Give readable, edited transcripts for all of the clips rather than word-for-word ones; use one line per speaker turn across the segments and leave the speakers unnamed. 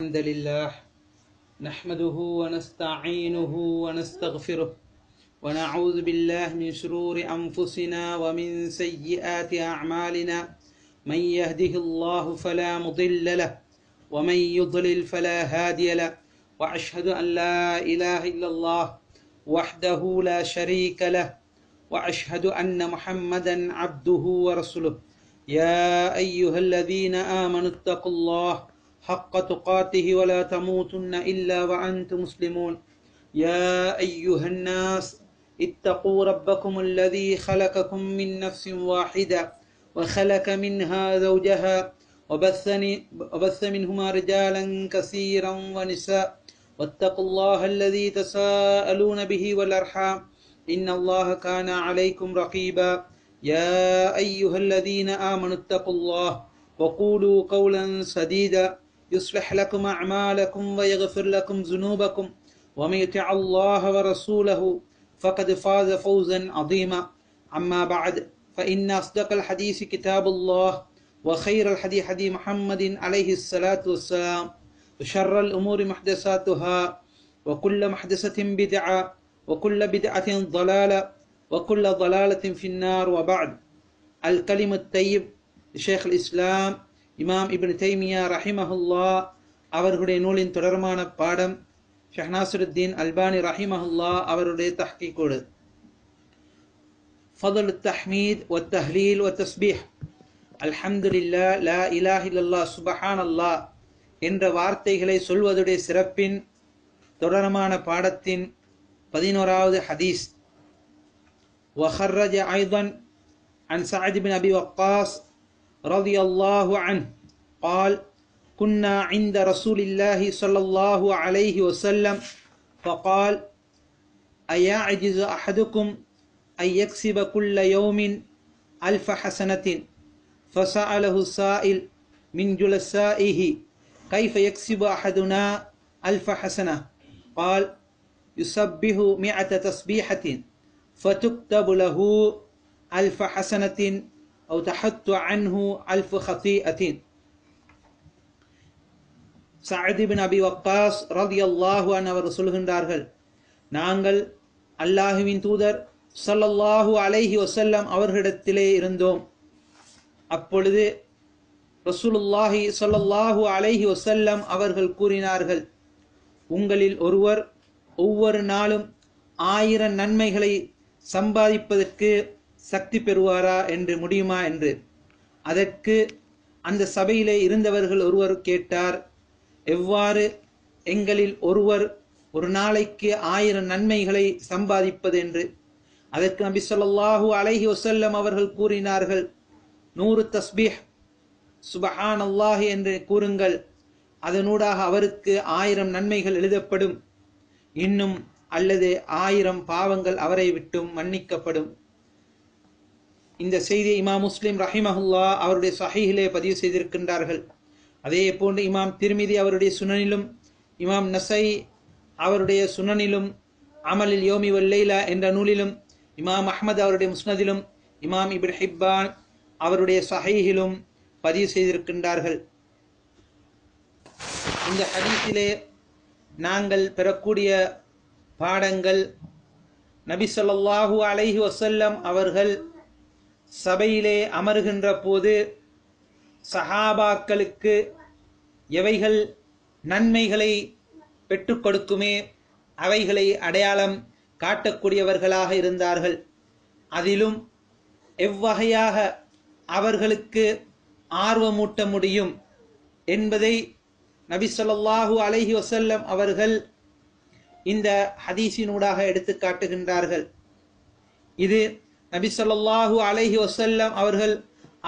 الحمد لله نحمده ونستعينه ونستغفره ونعوذ بالله من شرور أنفسنا ومن سيئات أعمالنا من يهده الله فلا مضل له ومن يضلل فلا هادي له وأشهد أن لا إله إلا الله وحده لا شريك له وأشهد أن محمدا عبده ورسوله يا أيها الذين آمنوا اتقوا الله حق تقاته ولا تموتن إلا وأنتم مسلمون يا أيها الناس اتقوا ربكم الذي خلقكم من نفس واحدة وخلق منها زوجها وبث منهما رجالا كثيرا ونساء واتقوا الله الذي تساءلون به والأرحام إن الله كان عليكم رقيبا يا أيها الذين آمنوا اتقوا الله وقولوا قولا سديدا يصلح لكم أعمالكم ويغفر لكم ذنوبكم ومن يطع الله ورسوله فقد فاز فوزا عظيما أما بعد فإن أصدق الحديث كتاب الله وخير الحديث حديث محمد عليه الصلاة والسلام وشر الأمور محدثاتها وكل محدثة بدعة وكل بدعة ضلالة وكل ضلالة في النار وبعد الكلم الطيب ஷேக் இஸ்லாம் இமாம் இப்னு தைமியா ரஹிமஹுல்லா அவர்களுடைய நூலின் தொடர்மான பாடம் ஷேக் நாசிருத்தீன் அல்பானி ரஹிமஹுல்லா அவருடைய தஹ்கீக்கோடு ஃபதுல் தஹ்மீத் வ தஹ்லீல் வ தஸ்பீஹ் அல்ஹம்துலில்லாஹ் லா இலாஹ இல்லல்லாஹ் சுப்ஹானல்லாஹ் என்ற வார்த்தைகளை சொல்வதுடைய சிறப்பின் தொடர்மான பாடத்தின் 11வது ஹதீஸ் وخرج أيضا عن سعد بن أبي وقاص رضي الله عنه قال كنا عند رسول الله صلى الله عليه وسلم فقال أيعجز أحدكم أن يكسب كل يوم 1000 حسنة فسأله سائل من جلسائه كيف يكسب أحدنا 1000 حسنة قال يسبح 100 تسبيحة فتكتب له 1000 حسنة أو تحط عنه 1000 خطيئة. சஅத் இப்னு அபி வக்காஸ் ரலியல்லாஹு அன்ஹு அவர் சொல்கின்றார்கள், நாங்கள் அல்லாஹுவின் தூதர் ஸல்லல்லாஹு அலைஹி வஸல்லம் அவர்களிடத்திலே இருந்தோம். அப்பொழுது ரசூலுல்லாஹி ஸல்லல்லாஹு அலைஹி வஸல்லம் அவர்கள் கூறினார்கள், உங்களில் ஒருவர் ஒவ்வொரு நாளும் 1000 நன்மைகளை சம்பாதிப்பதற்கு சக்தி பெறுவாரா என்று முடியுமா என்று. அதற்கு அந்த சபையிலே இருந்தவர்கள் ஒருவர் கேட்டார், எவ்வாறு எங்களில் ஒருவர் ஒரு நாளைக்கு 1000 நன்மைகளை சம்பாதிப்பது என்று. அதற்கு நபி ஸல்லல்லாஹு அலைஹி வஸல்லம் அவர்கள் கூறினார்கள், 100 தஸ்பீஹ் சுப்ஹானல்லாஹ் என்று கூறுங்கள், அதனூடாக அவருக்கு 1000 நன்மைகள் எழுதப்படும், இன்னும் அல்லது 1000 பாவங்கள் அவரை விட்டும் மன்னிக்கப்படும். இந்த செய்தியை இமாம் முஸ்லிம் ரஹிமஹுல்லா அவருடைய சஹீஹிலே பதிவு செய்திருக்கின்றார்கள். அதே போன்று இமாம் திர்மிதி அவருடைய சுனனிலும், இமாம் நஸை அவருடைய சுனனிலும், அமலில் யோமி வல் லைலா என்ற நூலிலும், இமாம் அஹ்மத் அவருடைய முஸ்னதிலும், இமாம் இப்னு ஹிப்பான் அவருடைய சஹீஹிலும் பதிவு செய்திருக்கின்றார்கள். இந்த ஹதீஸிலே நாங்கள் பெறக்கூடிய பாடங்கள், நபி ஸல்லல்லாஹு அலைஹி வஸல்லம் அவர்கள் சபையிலே அமர்கின்ற போது சஹாபாக்களுக்கு எவைகள் நன்மைகளை பெற்றுக் கொடுக்குமே அவைகளை அடையாளம் காட்டக்கூடியவர்களாக இருந்தார்கள். அதிலும் எவ்வகையாக அவர்களுக்கு ஆர்வமூட்ட முடியும் என்பதை நபி ஸல்லல்லாஹு அலைஹி வஸல்லம் அவர்கள் இந்த ஹதீஸினூடாக எடுத்து காட்டுகின்றார்கள். இது நபி ஸல்லல்லாஹு அலைஹி வஸல்லம் அவர்கள்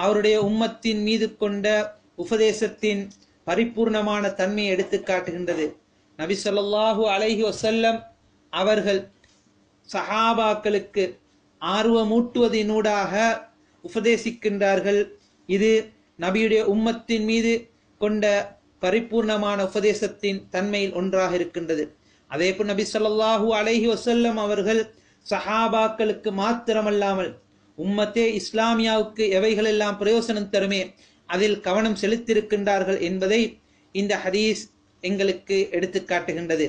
அவருடைய உம்மத்தின் மீது கொண்ட உபதேசத்தின் பரிபூர்ணமான தன்மையை எடுத்து காட்டுகின்றது. நபி ஸல்லல்லாஹு அலைஹி வஸல்லம் அவர்கள் சஹாபாக்களுக்கு ஆர்வமூட்டுவதினூடாக உபதேசிக்கின்றார்கள். இது நபியுடைய உம்மத்தின் மீது கொண்ட பரிபூர்ணமான உபதேசத்தின் தன்மையில் ஒன்றாக இருக்கின்றது. அதேபோல் நபி ஸல்லல்லாஹு அலைஹி வஸல்லம் அவர்கள் சஹாபாக்களுக்கு மாத்திரமல்லாமல் உம்மத்தே இஸ்லாமியாவுக்கு எவைகளெல்லாம் பிரயோசனம் தருமே அதில் கவனம் செலுத்தியிருக்கின்றார்கள் என்பதை இந்த ஹதீஸ் எங்களுக்கு எடுத்து காட்டுகின்றது.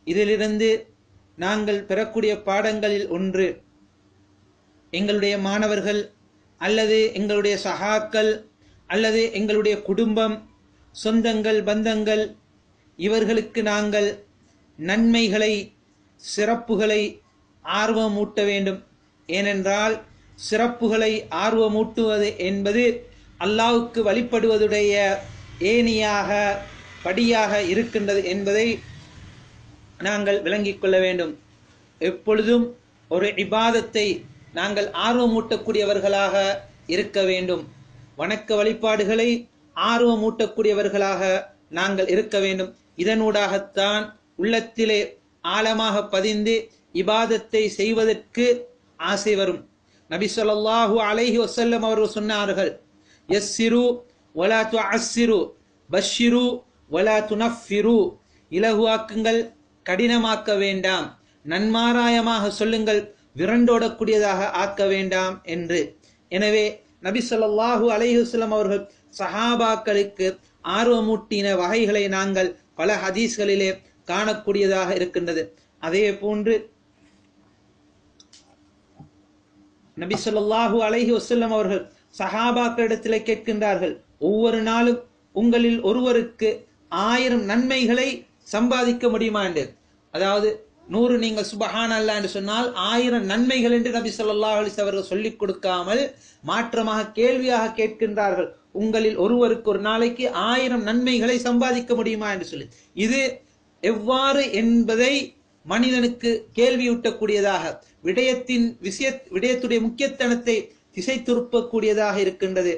இதிலிருந்து நாங்கள் பெறக்கூடிய பாடங்களில் ஒன்று, எங்களுடைய மாணவர்கள் அல்லது எங்களுடைய சகாக்கள் அல்லது எங்களுடைய குடும்பம், சொந்தங்கள், பந்தங்கள், இவர்களுக்கு நாங்கள் நன்மைகளை, சிறப்புகளை ஆர்வமூட்ட வேண்டும். ஏனென்றால் சிறப்புகளை ஆர்வமூட்டுவது என்பது அல்லாஹ்வுக்கு வழிபடுவதுடைய ஏணியாக, படியாக இருக்கின்றது என்பதை நாங்கள் விளங்கிக் கொள்ள வேண்டும். எப்பொழுதும் ஒரு இபாதத்தை நாங்கள் ஆர்வமூட்டக்கூடியவர்களாக இருக்க வேண்டும். வணக்க வழிபாடுகளை ஆர்வமூட்டக்கூடியவர்களாக நாங்கள் இருக்க வேண்டும். இதனூடாகத்தான் உள்ளத்திலே ஆழமாக பதிந்து இபாதத்தை செய்வதற்கு ஆசை வரும். நபி ஸல்லல்லாஹு அலைஹி வஸல்லம் அவர்கள் சொன்னார்கள், யஸ்ஸிரு வலா துஅஸ்ஸிரு, பஷ்ஷிரு வலா துனஃபிரு. இலகுவாக்குங்கள், கடினமாக்க வேண்டாம். நன்மாராயமாக சொல்லுங்கள், விரண்டோடக்கூடியதாக ஆக்க வேண்டாம் என்று. எனவே நபி ஸல்லல்லாஹு அலைஹி வஸல்லம் அவர்கள் சஹாபாக்களுக்கு ஆர்வமூட்டின வகைகளை நாங்கள் பல ஹதீஸ்களிலே காணக்கூடியதாக இருக்கின்றது. அதே போன்று நபி ஸல்லல்லாஹு அலைஹி வஸல்லம் அவர்கள் சஹாபாக்களிடத்தில் கேட்கின்றார்கள், ஒவ்வொரு நாளும் உங்களில் ஒருவருக்கு 1000 நன்மைகளை சம்பாதிக்க முடியுமா என்று. அதாவது 100 நீங்கள் சுபஹான் அல்லாஹ் என்று சொன்னால் 1000 நன்மைகள் என்று நபி ஸல்லல்லாஹு அலைஹி வஸல்லம் அவர்கள் சொல்லிக் கொடுக்காமல் மாற்றமாக கேள்வியாக கேட்கின்றார்கள், உங்களில் ஒருவருக்கு ஒரு நாளைக்கு 1000 நன்மைகளை சம்பாதிக்க முடியுமா என்று சொல்லி. இது எவ்வாறு என்பதை மனிதனுக்கு கேள்வியூட்டக்கூடியதாக, விடயத்துடைய முக்கியத்தனத்தை திசை திருப்பக்கூடியதாக இருக்கின்றது,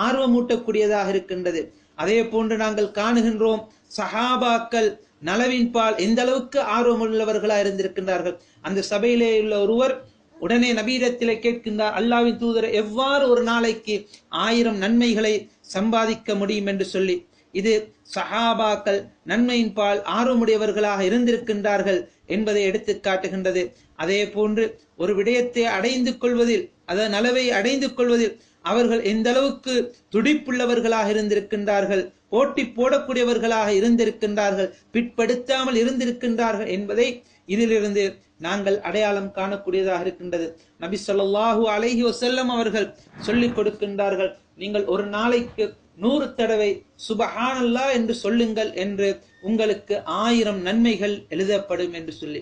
ஆர்வமூட்டக்கூடியதாக இருக்கின்றது. அதே போன்று நாங்கள் காணுகின்றோம், சஹாபாக்கள் நலவின் பால் எந்த அளவுக்கு ஆர்வமுள்ளவர்களாக இருந்திருக்கின்றார்கள். அந்த சபையிலே உள்ள ஒருவர் உடனே நபியிடத்திலே கேட்கின்றார், அல்லாஹ்வின் தூதர், எவ்வாறு ஒரு நாளைக்கு 1000 நன்மைகளை சம்பாதிக்க முடியும் என்று சொல்லி. இது சஹாபாக்கள் நன்மையின் பால் ஆர்வமுடையவர்களாக இருந்திருக்கின்றார்கள் என்பதை எடுத்து காட்டுகின்றது. அதே போன்று ஒரு விடயத்தை அடைந்து கொள்வதில், அதாவது நலவை அடைந்து கொள்வதில் அவர்கள் எந்த அளவுக்கு துடிப்புள்ளவர்களாக இருந்திருக்கின்றார்கள், போட்டி போடக்கூடியவர்களாக இருந்திருக்கின்றார்கள், பிற்படுத்தாமல் இருந்திருக்கின்றார்கள் என்பதை இதிலிருந்து நாங்கள் அடையாளம் காணக்கூடியதாக இருக்கின்றது. நபி ஸல்லல்லாஹு அலைஹி வஸல்லம் அவர்கள் சொல்லிக் கொடுக்கின்றார்கள், நீங்கள் ஒரு நாளைக்கு 100 தடவை சுபஹானல்லாஹ் என்று சொல்லுங்கள் என்று உங்களுக்கு 1000 நன்மைகள் எழுதப்படும் என்று சொல்லி.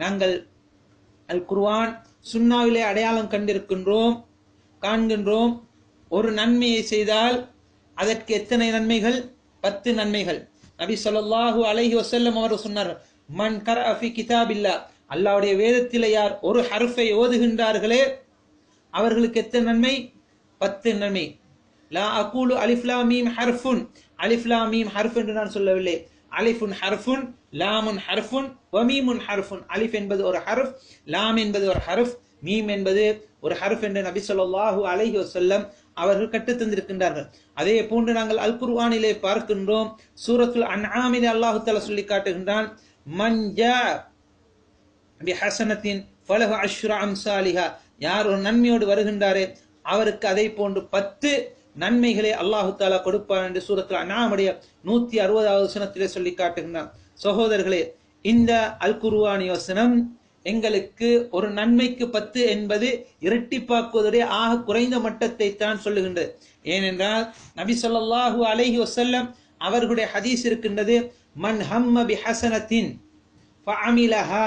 நாங்கள் அல் குர்ஆன் சுன்னாவிலே அடையாளம் காண்கின்றோம். ஒரு நன்மையை செய்தால் அதற்கு எத்தனை நன்மைகள்? 10 நன்மைகள். நபி ஸல்லல்லாஹு அலைஹி வஸல்லம் அவர்கள் சொன்னார்கள், மன் கரஅ ஃபீ கிதாபில்லாஹ், அல்லாஹ்வுடைய வேதத்திலே யார் ஒரு ஹர்ஃபை ஓதுகின்றார்களே அவர்களுக்கு எத்தனை நன்மை? 10 நன்மை. லா அகூலு அலிஃப் லாம் மீம் ஹர்ஃபுன், அலிஃப் லாம் மீம் ஹர்ஃப் என்று நான் சொல்லவில்லை. அலிஃபுன் ஹர்ஃபுன், லாமுன் ஹர்ஃபுன், வ மீமுன் ஹர்ஃபுன். அலிஃப் என்பது ஒரு ஹர்ஃப், லாம் என்பது ஒரு ஹர்ஃப், மீம் என்பது ஒரு ஹர்ஃப் என்று நபி ஸல்லல்லாஹு அலைஹி வஸல்லம் அவர்கள் கற்றுத் தந்திருக்கின்றார்கள். அதே போன்று நாங்கள் அல் குர்ஆனிலே பார்க்கின்றோம், சூரத்துல் அன்ஆமிலே அல்லாஹ் தஆலா சொல்லி காட்டுகின்றான், மன் ஜா பிஹஸனத்தின் ஃபலஹு அஷ்ரு அம்சாலிஹா, யார் ஒரு நன்மையோடு வருகின்றாரே அவருக்கு அதை போன்று 10 நன்மைகளை அல்லாஹு தஆலா கொடுப்பார் என்று சூரத்துல் அன்ஆமுடைய 160வது வசனத்திலே சொல்லி காட்டுகின்றான். சகோதரர்களே, இந்த அல் குர்ஆனி வசனம் எங்களுக்கு ஒரு நன்மைக்கு 10 என்பது இரட்டிப்பாக்குவதுடைய ஆக குறைந்த மட்டத்தை தான் சொல்லுகின்றது. ஏனென்றால் நபி ஸல்லல்லாஹு அலைஹி வஸல்லம் அவர்களுடைய ஹதீஸ் இருக்கின்றது, மன் ஹம்ம பிஹஸனத்தின் ஃபஅமிலஹா,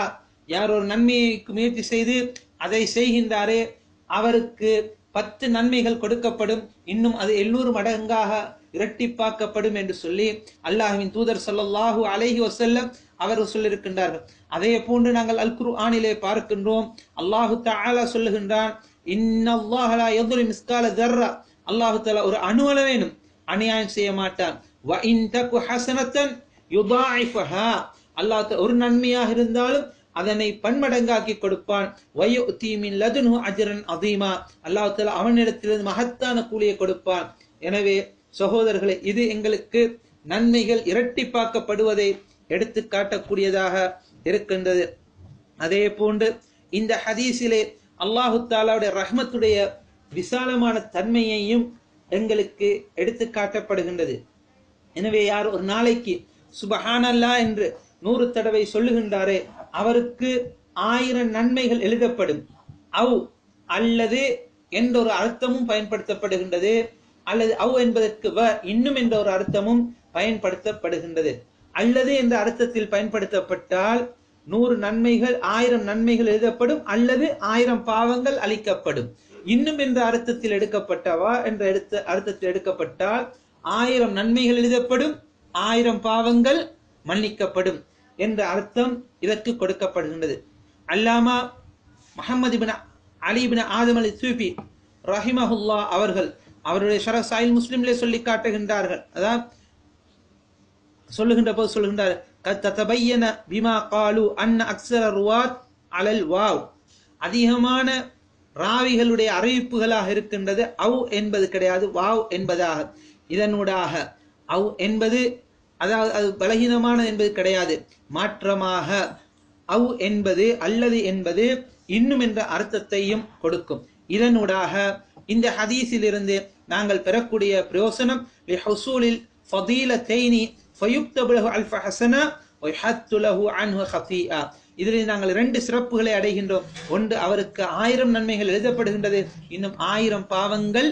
யார் ஒரு நன்மைக்கு முயற்சி செய்து அதை செய்கின்றாரே அவருக்கு 10 நன்மைகள் கொடுக்கப்படும், இன்னும் அது 700 மடங்காக இரட்டிப்பாக்கப்படும் என்று சொல்லி அல்லாஹ்வின் தூதர் ஸல்லல்லாஹு அலைஹி வஸல்லம் அவர்கள் சொல்லியிருக்கின்றார்கள். அதே போன்று நாங்கள் அல் குர்ஆனிலே பார்க்கின்றோம், அல்லாஹு தஆலா சொல்லுகின்றான், இன்னல்லாஹ லா யظلم மிஸ்கால ذرة, அல்லாஹு தஆலா ஒரு அணுவளவேனும் அநியாயம் செய்ய மாட்டான். வ இன் தகு ஹஸனத்தன் யுதாஇஃபஹா, அல்லாஹ் ஒரு நன்மையாக இருந்தாலும் அதனை பன்மடங்காக்கி கொடுப்பான். வயுத்தி மின் லதுன்ஹு அஜ்ரன் அதீமா, அல்லாஹ் தஆலா அவனிடத்திலிருந்து மகத்தான கூலியை கொடுப்பான். எனவே சகோதரர்களே, இது எங்களுக்கு நன்மைகள் இரட்டிப்பாக்கப்படுவதை எடுத்து காட்டக்கூடியதாக இருக்கின்றது. அதே போன்று இந்த ஹதீஸிலே அல்லாஹு தஆலாவுடைய ரஹ்மத்துடைய விசாலமான தன்மையையும் எங்களுக்கு எடுத்து காட்டப்படுகின்றது. எனவே யார் ஒரு நாளைக்கு சுபஹானல்லா என்று 100 தடவை சொல்லுகின்றாரே அவருக்கு 1000 நன்மைகள் எழுதப்படும். அவ் அல்லது என்ற ஒரு அர்த்தமும் பயன்படுத்தப்படுகின்றது, அல்லது அவ் என்பதற்கு இன்னும் என்ற ஒரு அர்த்தமும் பயன்படுத்தப்படுகின்றது. அல்லது என்ற அர்த்தத்தில் பயன்படுத்தப்பட்டால் 100 நன்மைகள் 1000 நன்மைகள் எழுதப்படும், அல்லது 1000 பாவங்கள் அளிக்கப்படும். இன்னும் என்ற அர்த்தத்தில் எடுக்கப்பட்டவா என்ற அர்த்தத்தில் எடுக்கப்பட்டால் 1000 நன்மைகள் எழுதப்படும், 1000 பாவங்கள் மன்னிக்கப்படும் என்ற அர்த்தம் இதற்கு கொடுக்கப்படுகின்றது. அல்லாமா முஹம்மது இப்னு அலி இப்னு ஆதம் அல் சூஃபி ரஹிமஹுல்லா அவர்கள் அவருடைய ஷரஹ் ஸஹீஹ் முஸ்லிமிலே சொல்லி காட்டுகின்றார்கள். அதாவது சொல்லுகின்ற போது சொல்லுகின்றார், கத் ததபையன பிமா காலு அன்ன அக்ஸர ருவாத் அலல் வாவ். அதிகமான ராவிகளுடைய அறிவிப்புகளாக இருக்கின்றது அவ் என்பது கிடையாது, வாவ் என்பதாக. இதனூடாக அவ் என்பது அதாவது அது பலகீனமானது என்பது கிடையாது, மாற்றமாக அவ் என்பது அல்லது என்பது இன்னும் என்ற அர்த்தத்தையும் கொடுக்கும். இதனூடாக இந்த ஹதீஸிலிருந்து நாங்கள் பெறக்கூடிய பிரயோசனம் லிஹுசூலில் ஃபதீலத்தைனி ஃபயுக்தபு லஹு அல்ஃப ஹஸனா வயுஹத்து லஹு அன்ஹு ஹதீஆ. இதில் நாங்கள் 2 சிறப்புகளை அடைகின்றோம். ஒன்று, அவருக்கு 1000 நன்மைகள் எழுதப்படுகின்றது, இன்னும் 1000 பாவங்கள்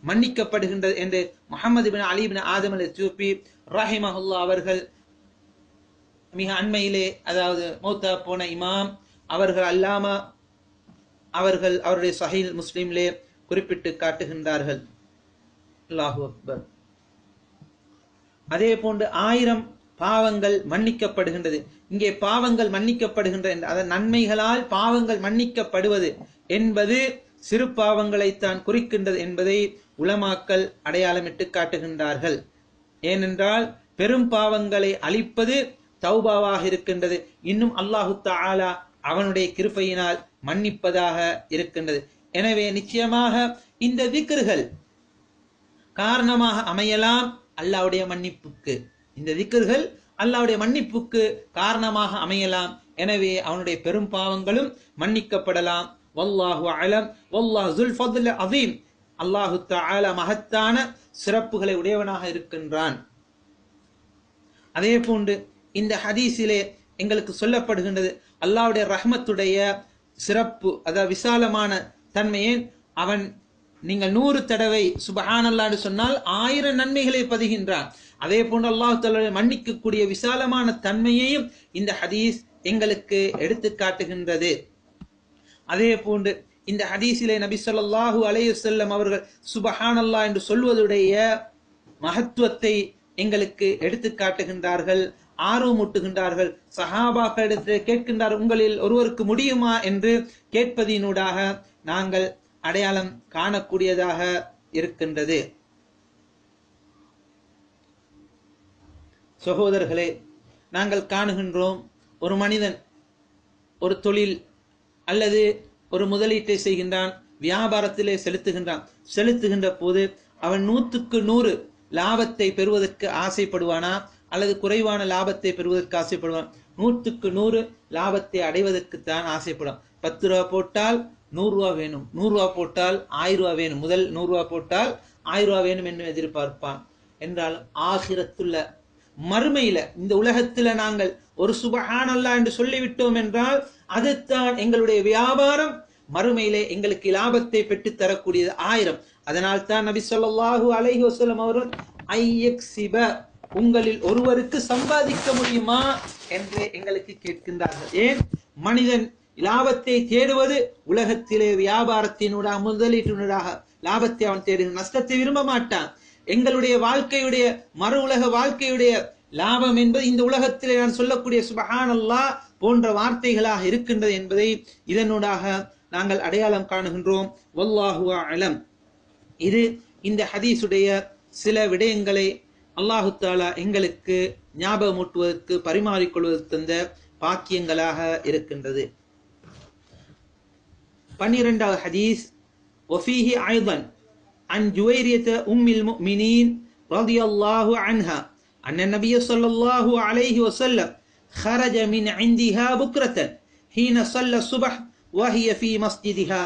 மன்னிக்கப்படுகின்றது என்று முஹம்மது இப்னு அலி இப்னு ஆதம் அல் சூஃபி ரஹிமஹுல்லா அவர்கள் மிக அண்மையிலே, அதாவது மௌத்தா போன இமாம் அவர்கள் அல்லாமா அவர்கள் அவருடைய ஸஹீஹ் முஸ்லிமிலே குறிப்பிட்டு காட்டுகின்றார்கள். அல்லாஹு அக்பர். அதே போன்று 1000 பாவங்கள் மன்னிக்கப்படுகின்றது. இங்கே பாவங்கள் மன்னிக்கப்படுகின்ற அதன் நன்மைகளால் பாவங்கள் மன்னிக்கப்படுவது என்பது சிறு பாவங்களைத்தான் குறிக்கின்றது என்பதை உலமாக்கள் அடையாளமிட்டு காட்டுகின்றார்கள். ஏனென்றால் பெரும் பாவங்களை அழிப்பது தௌபாவாக இருக்கின்றது, இன்னும் அல்லாஹு தஆலா அவனுடைய கிருபையினால் மன்னிப்பதாக இருக்கின்றது. எனவே நிச்சயமாக இந்த திக்ர்கள் காரணமாக அமையலாம் அல்லாஹ்வுடைய மன்னிப்புக்கு. இந்த திக்ர்கள் அல்லாஹ்வுடைய மன்னிப்புக்கு காரணமாக அமையலாம். எனவே அவனுடைய பெரும் பாவங்களும் மன்னிக்கப்படலாம். வல்லாஹு அலம். வல்லாஹு ஸுல் ஃபத்ல் அஸீம். அல்லாஹு தஆலா மகத்தான சிறப்புகளை உடையவனாக இருக்கின்றான். அதே போன்று இந்த ஹதீஸிலே எங்களுக்கு சொல்லப்படுகின்றது அல்லாஹ்வுடைய ரஹ்மத்துடைய சிறப்பு, அதாவது விசாலமான தன்மையை. அவன் நீங்கள் 100 தடவை சுபஹானல்லாஹ் சொன்னால் 1000 நன்மைகளை பதிகின்றான். அதே போன்று அல்லாஹ் தஆலா மன்னிக்கக்கூடிய விசாலமான தன்மையையும் இந்த ஹதீஸ் எங்களுக்கு எடுத்து காட்டுகின்றது. அதே போன்று இந்த ஹதீஸிலே நபி ஸல்லல்லாஹு அலைஹி வஸல்லம் அவர்கள் சுபஹானல்லாஹ் என்று சொல்வதுடைய மகத்துவத்தை எங்களுக்கு எடுத்து காட்டுகின்றார்கள், ஆர்வமூட்டுகின்றார்கள். சஹாபாக்களிடத்தில் கேட்கின்றார், உங்களில் ஒருவருக்கு முடியுமா என்று கேட்பதினூடாக நாங்கள் அடையாளம் காணக்கூடியதாக இருக்கின்றது. சகோதரர்களே, நாங்கள் காணுகின்றோம் ஒரு மனிதன் ஒரு தொழில் அல்லது ஒரு முதலீட்டை செய்கின்றான், வியாபாரத்திலே செலுத்துகின்ற போது அவன் 100க்கு 100 லாபத்தை பெறுவதற்கு ஆசைப்படுவானா அல்லது குறைவான லாபத்தை பெறுவதற்கு ஆசைப்படுவான்? 100க்கு 100 லாபத்தை அடைவதற்குத்தான் ஆசைப்படும். 10 ரூபா போட்டால் 100 ரூபா வேணும், 100 ரூபா போட்டால் 1000 ரூபா வேணும், முதல் 100 ரூபா போட்டால் 1000 ரூபா வேணும் என்று எதிர்பார்ப்பான். என்றால் ஆகிரத்துள்ள மறுமையில, இந்த உலகத்துல நாங்கள் ஒரு சுபஹானல்லாஹ் என்று சொல்லிவிட்டோம் என்றால் அதுதான் எங்களுடைய வியாபாரம், மறுமையிலே எங்களுக்கு லாபத்தை பெற்று தரக்கூடியது 1000. அதனால் தான் நபி ஸல்லல்லாஹு அலைஹி வஸல்லம் அவர்கள் ஐயக்ஸிப, உங்களில் ஒருவருக்கு சம்பாதிக்க முடியுமா என்று எங்களுக்கு கேட்கின்றார்கள். ஏன்? மனிதன் லாபத்தை தேடுவது உலகத்திலே வியாபாரத்தினூடாக, முதலீட்டினூடாக லாபத்தை அவன் தேடுகிறான், நஷ்டத்தை விரும்ப மாட்டான். எங்களுடைய வாழ்க்கையுடைய மறு உலக வாழ்க்கையுடைய லாபம் என்பது இந்த உலகத்திலே நான் சொல்லக்கூடிய சுபஹானல்லாஹ் போன்ற வார்த்தைகளாக இருக்கின்றது என்பதை இதனூடாக நாங்கள் அடையாளம் காணுகின்றோம். வல்லாஹு அலம். இது இந்த ஹதீஸுடைய சில விடயங்களை அல்லாஹு தஆலா எங்களுக்கு ஞாபகமூட்டுவதற்கு, பரிமாறிக்கொள்வதற்கு தந்த பாக்கியங்களாக இருக்கின்றது. 12வது ஹதீஸ். வஃபீஹி ஐதன் عن جويرية أم المؤمنين رضي الله عنها أن النبي صلى الله عليه وسلم خرج من عندها بكرة حين صلى الصبح وهي في مسجدها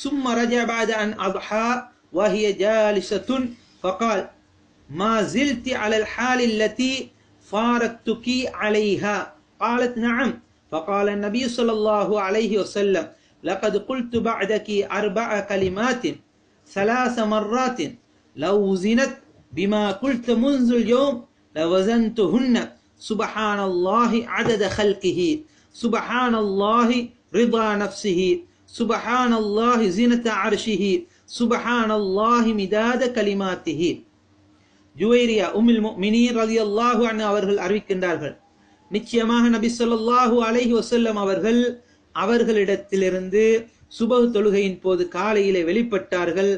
ثم رجع بعد أن أضحى وهي جالسة فقال ما زلت على الحال التي فارقتك عليها قالت نعم فقال النبي صلى الله عليه وسلم لقد قلت بعدك 4 كلمات 3 مرات لو وزنت بما قلت منذ اليوم لوزنتهن سبحان الله عدد خلقه سبحان الله رضا نفسه سبحان الله زينة عرشه سبحان الله مداد كلماته. ஜுவைரியா உம்முல் முஃமினீன் ரலியல்லாஹு அன்ஹா அவர்கள் அறிவிக்கின்றார்கள், நிச்சயமாக நபி ஸல்லல்லாஹு அலைஹி வஸல்லம் அவர்கள் அவர்களிடத்திலிருந்து சுபஹ் தொழுகையின் போது காலையிலே வெளிப்பட்டார்கள்.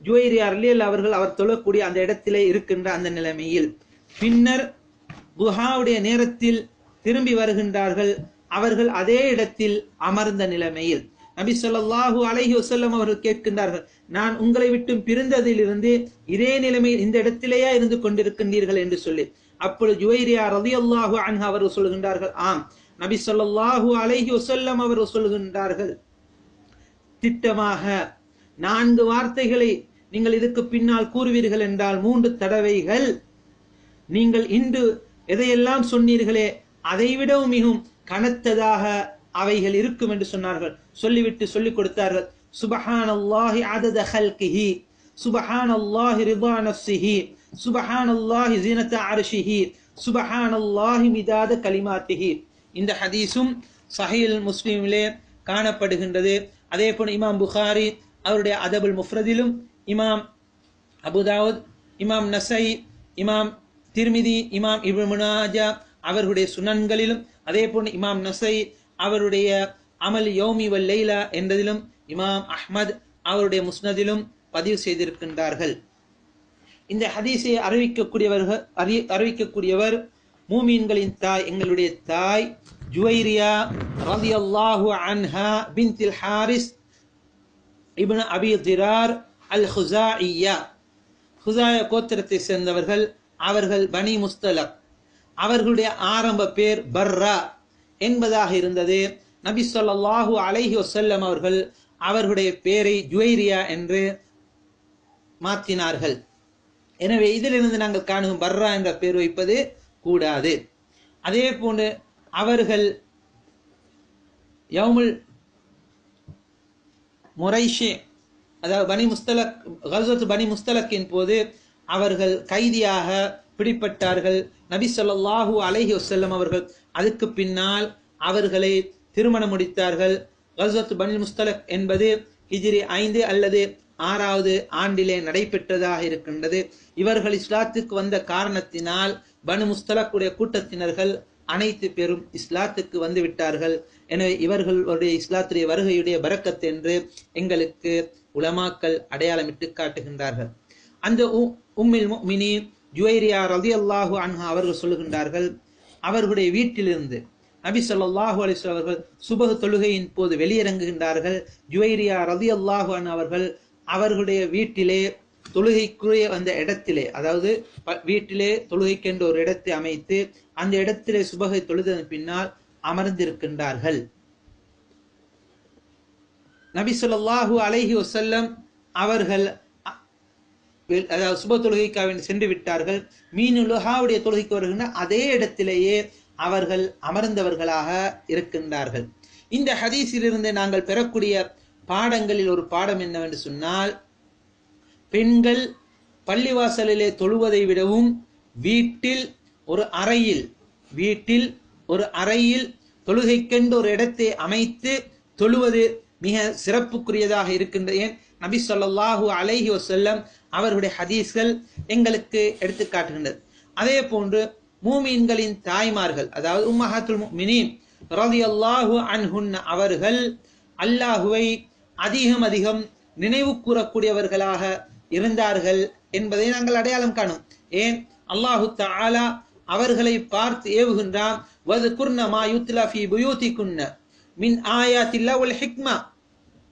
ஜுவைரியா ரலியல்லாஹு அவர்கள் அவர் தொழக்கூடிய அந்த இடத்திலே இருக்கின்ற அந்த நிலைமையில் பின்னர் துஹாவுடைய நேரத்தில் திரும்பி வருகின்றார்கள். அவர்கள் அதே இடத்தில் அமர்ந்த நிலைமையில் நபி ஸல்லல்லாஹு அலைஹி வஸல்லம் அவர்கள் கேட்கின்றார்கள், நான் உங்களை விட்டு பிரிந்ததிலிருந்து இதே நிலைமையில் இந்த இடத்திலேயே இருந்து கொண்டிருக்கின்றீர்கள் என்று சொல்லி. அப்பொழுது ஜுவைரியா ரலியல்லாஹு அன்ஹா அவர்கள் சொல்கின்றார்கள், ஆம். நபி ஸல்லல்லாஹு அலைஹி வஸல்லம் அவர்கள் சொல்கின்றார்கள், திட்டமாக 4 வார்த்தைகளை நீங்கள் இதுக்கு பின்னால் கூறுவீர்கள் என்றால் 3 தடவைகள் நீங்கள் இன்று எதையெல்லாம் சொன்னீர்களே அதைவிடவும் மிகவும் கனத்ததாக அவைகள் இருக்கும் என்று சொன்னார்கள். சொல்லிவிட்டு சொல்லிக் கொடுத்தார்கள், சுபஹானல்லாஹி அதத ஹல்கிஹி சுபஹானல்லாஹி ரிதா நஃப்ஸிஹி சுபஹானல்லாஹி ஸீனத அர்ஷிஹி சுபஹானல்லாஹி மிதாத கலிமாத்திஹி. இந்த ஹதீஸும் சஹீஹ் முஸ்லிமிலே காணப்படுகின்றது. அதே போல இமாம் புகாரி அவருடைய அதபுல் முஃப்ரதிலும், இமாம் அபு தாவூத், இமாம் நஸை, இமாம் திர்மிதி, இமாம் இப்னு மாஜா அவர்களுடைய சுனன்களிலும், அதே போல இமாம் நஸை அவருடைய அமல் யௌமி வல் லைலா என்றதிலும், இமாம் அஹ்மத் அவருடைய முஸ்னதிலும் பதிவு செய்திருக்கின்றார்கள். இந்த ஹதீஸை அறிவிக்கக்கூடியவர் மூமீன்களின் தாய், எங்களுடைய தாய் ஜுவைரியா ரலியல்லாஹு அன்ஹா பின்தில் ஹாரிஸ் இப்னு அபி திரார் அல் ஹுஸாஇய்யா, ஹுஸாயா கோத்திரத்தை சேர்ந்தவர்கள். அவர்கள் பனி முஸ்தலக். அவர்களுடைய ஆரம்ப பேர் பர்ரா என்பதாக இருந்தது. நபி ஸல்லல்லாஹு அலைஹி வஸல்லம் அவர்கள் அவர்களுடைய பெயரை ஜுவைரியா என்று மாற்றினார்கள். எனவே இதிலிருந்து நாங்கள் காணும் பர்ரா என்ற பெயர் வைப்பது கூடாது. அதே போன்று அவர்கள் யௌமுல் முரைஷே, அதாவது பனி முஸ்தலக், கஸ்வத் பனி முஸ்தலக்கின் போது அவர்கள் கைதியாக பிடிப்பட்டார்கள். நபி ஸல்லல்லாஹு அலைஹி வஸல்லம் அவர்கள் அதுக்கு பின்னால் அவர்களை திருமணம் முடித்தார்கள். கஸ்வத் பனி முஸ்தலக் என்பது ஹிஜ்ரி 5 அல்லது 6வது ஆண்டிலே நடைபெற்றதாக இருக்கின்றது. இவர்கள் இஸ்லாத்துக்கு வந்த காரணத்தினால் பனு முஸ்தலக்குடைய கூட்டத்தினர்கள் அனைத்து பேரும் இஸ்லாத்துக்கு வந்து விட்டார்கள். எனவே இவர்களுடைய இஸ்லாத்துடைய வருகையுடைய பரக்கத் என்று எங்களுக்கு உலமாக்கள் அடையாளமிட்டு காட்டுகின்றார்கள். அந்த உம்முல் முஃமினீன் ஜுவைரியா ரலியல்லாஹு அன்ஹா அவர்கள் சொல்லுகின்றார்கள், அவர்களுடைய வீட்டிலிருந்து நபி ஸல்லல்லாஹு அலைஹி வஸல்லம் அவர்கள் சுபஹ் தொழுகையின் போது வெளியிறங்குகின்றார்கள். ஜுவைரியா ரலியல்லாஹு அன்ஹா அவர்கள் அவர்களுடைய வீட்டிலே தொழுகைக்குரிய அந்த இடத்திலே, அதாவது வீட்டிலே தொழுகைக்கென்று ஒரு இடத்தை அமைத்து அந்த இடத்திலே சுபஹை தொழுதன் பின்னால் அமர்ந்திருக்கின்றார்கள். நபி ஸல்லல்லாஹு அலைஹி வஸல்லம் அவர்கள் அதாவது சுப தொழுகைக்காக சென்று விட்டார்கள். மீனுலுஹாவுடைய தொழுகைக்கு வருகின்ற அதே இடத்திலேயே அவர்கள் அமர்ந்தவர்களாக இருக்கின்றார்கள். இந்த ஹதீஸிலிருந்து நாங்கள் பெறக்கூடிய பாடங்களில் ஒரு பாடம் என்னவென்று சொன்னால், பெண்கள் பள்ளிவாசலிலே தொழுவதை விடவும் வீட்டில் ஒரு அறையில் தொழுகைக்கென்று ஒரு இடத்தை அமைத்து தொழுவது மிக சிறப்புக்குரியதாக இருக்கின்றது. ஏன் நபி ஸல்லல்லாஹு அலைஹி வஸல்லம் அவர்களுடைய ஹதீஸ்கள் எங்களுக்கு எடுத்து காட்டுகின்றது. அதே போன்று மூமீன்களின் தாய்மார்கள், அதாவது உம்மஹாத்துல் முஃமினீன் ரலியல்லாஹு அன்ஹுன்ன அவர்கள் அல்லாஹுவை அதிகம் நினைவு கூறக்கூடியவர்களாக இருந்தார்கள் என்பதை நாங்கள் அடையாளம் காணும். ஏன் அல்லாஹு தஆலா அவர்களை பார்த்து ஏவுகின்றான், வذ்குர்ன மா யுத்லா ஃபீ புயூதிகுன்ன மின் ஆயாத்தில்லாஹ் வல் ஹிக்மா.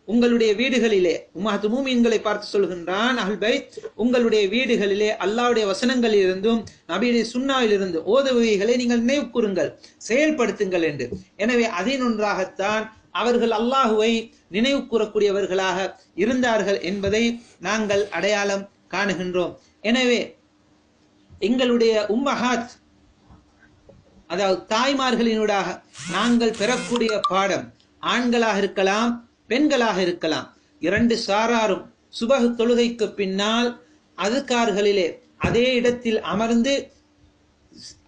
உங்களுடைய வீடுகளிலே, உம்மஹாத்து மூமீன்களை பார்த்து சொல்கின்றான், அஹ்ல் பைத், உங்களுடைய வீடுகளிலே அல்லாஹ்வுடைய வசனங்களிலிருந்தும் நபியுடைய சுன்னாவிலிருந்து ஓதுவவைகளை நீங்கள் நினைவு கூறுங்கள், செயல்படுத்துங்கள் என்று. எனவே அதனொன்றாகத்தான் அவர்கள் அல்லாஹுவை நினைவு கூறக்கூடியவர்களாக இருந்தார்கள் என்பதை நாங்கள் அடையாளம் காணுகின்றோம். எனவே எங்களுடைய உம்மஹாத் அதாவது தாய்மார்களினூடாக நாங்கள் பெறக்கூடிய பாடம், ஆண்களாக இருக்கலாம் பெண்களாக இருக்கலாம், இரண்டு சாராரும் சுபஹ் தொழுகைக்கு பின்னால் அதுக்கார்களிலே அதே இடத்தில் அமர்ந்து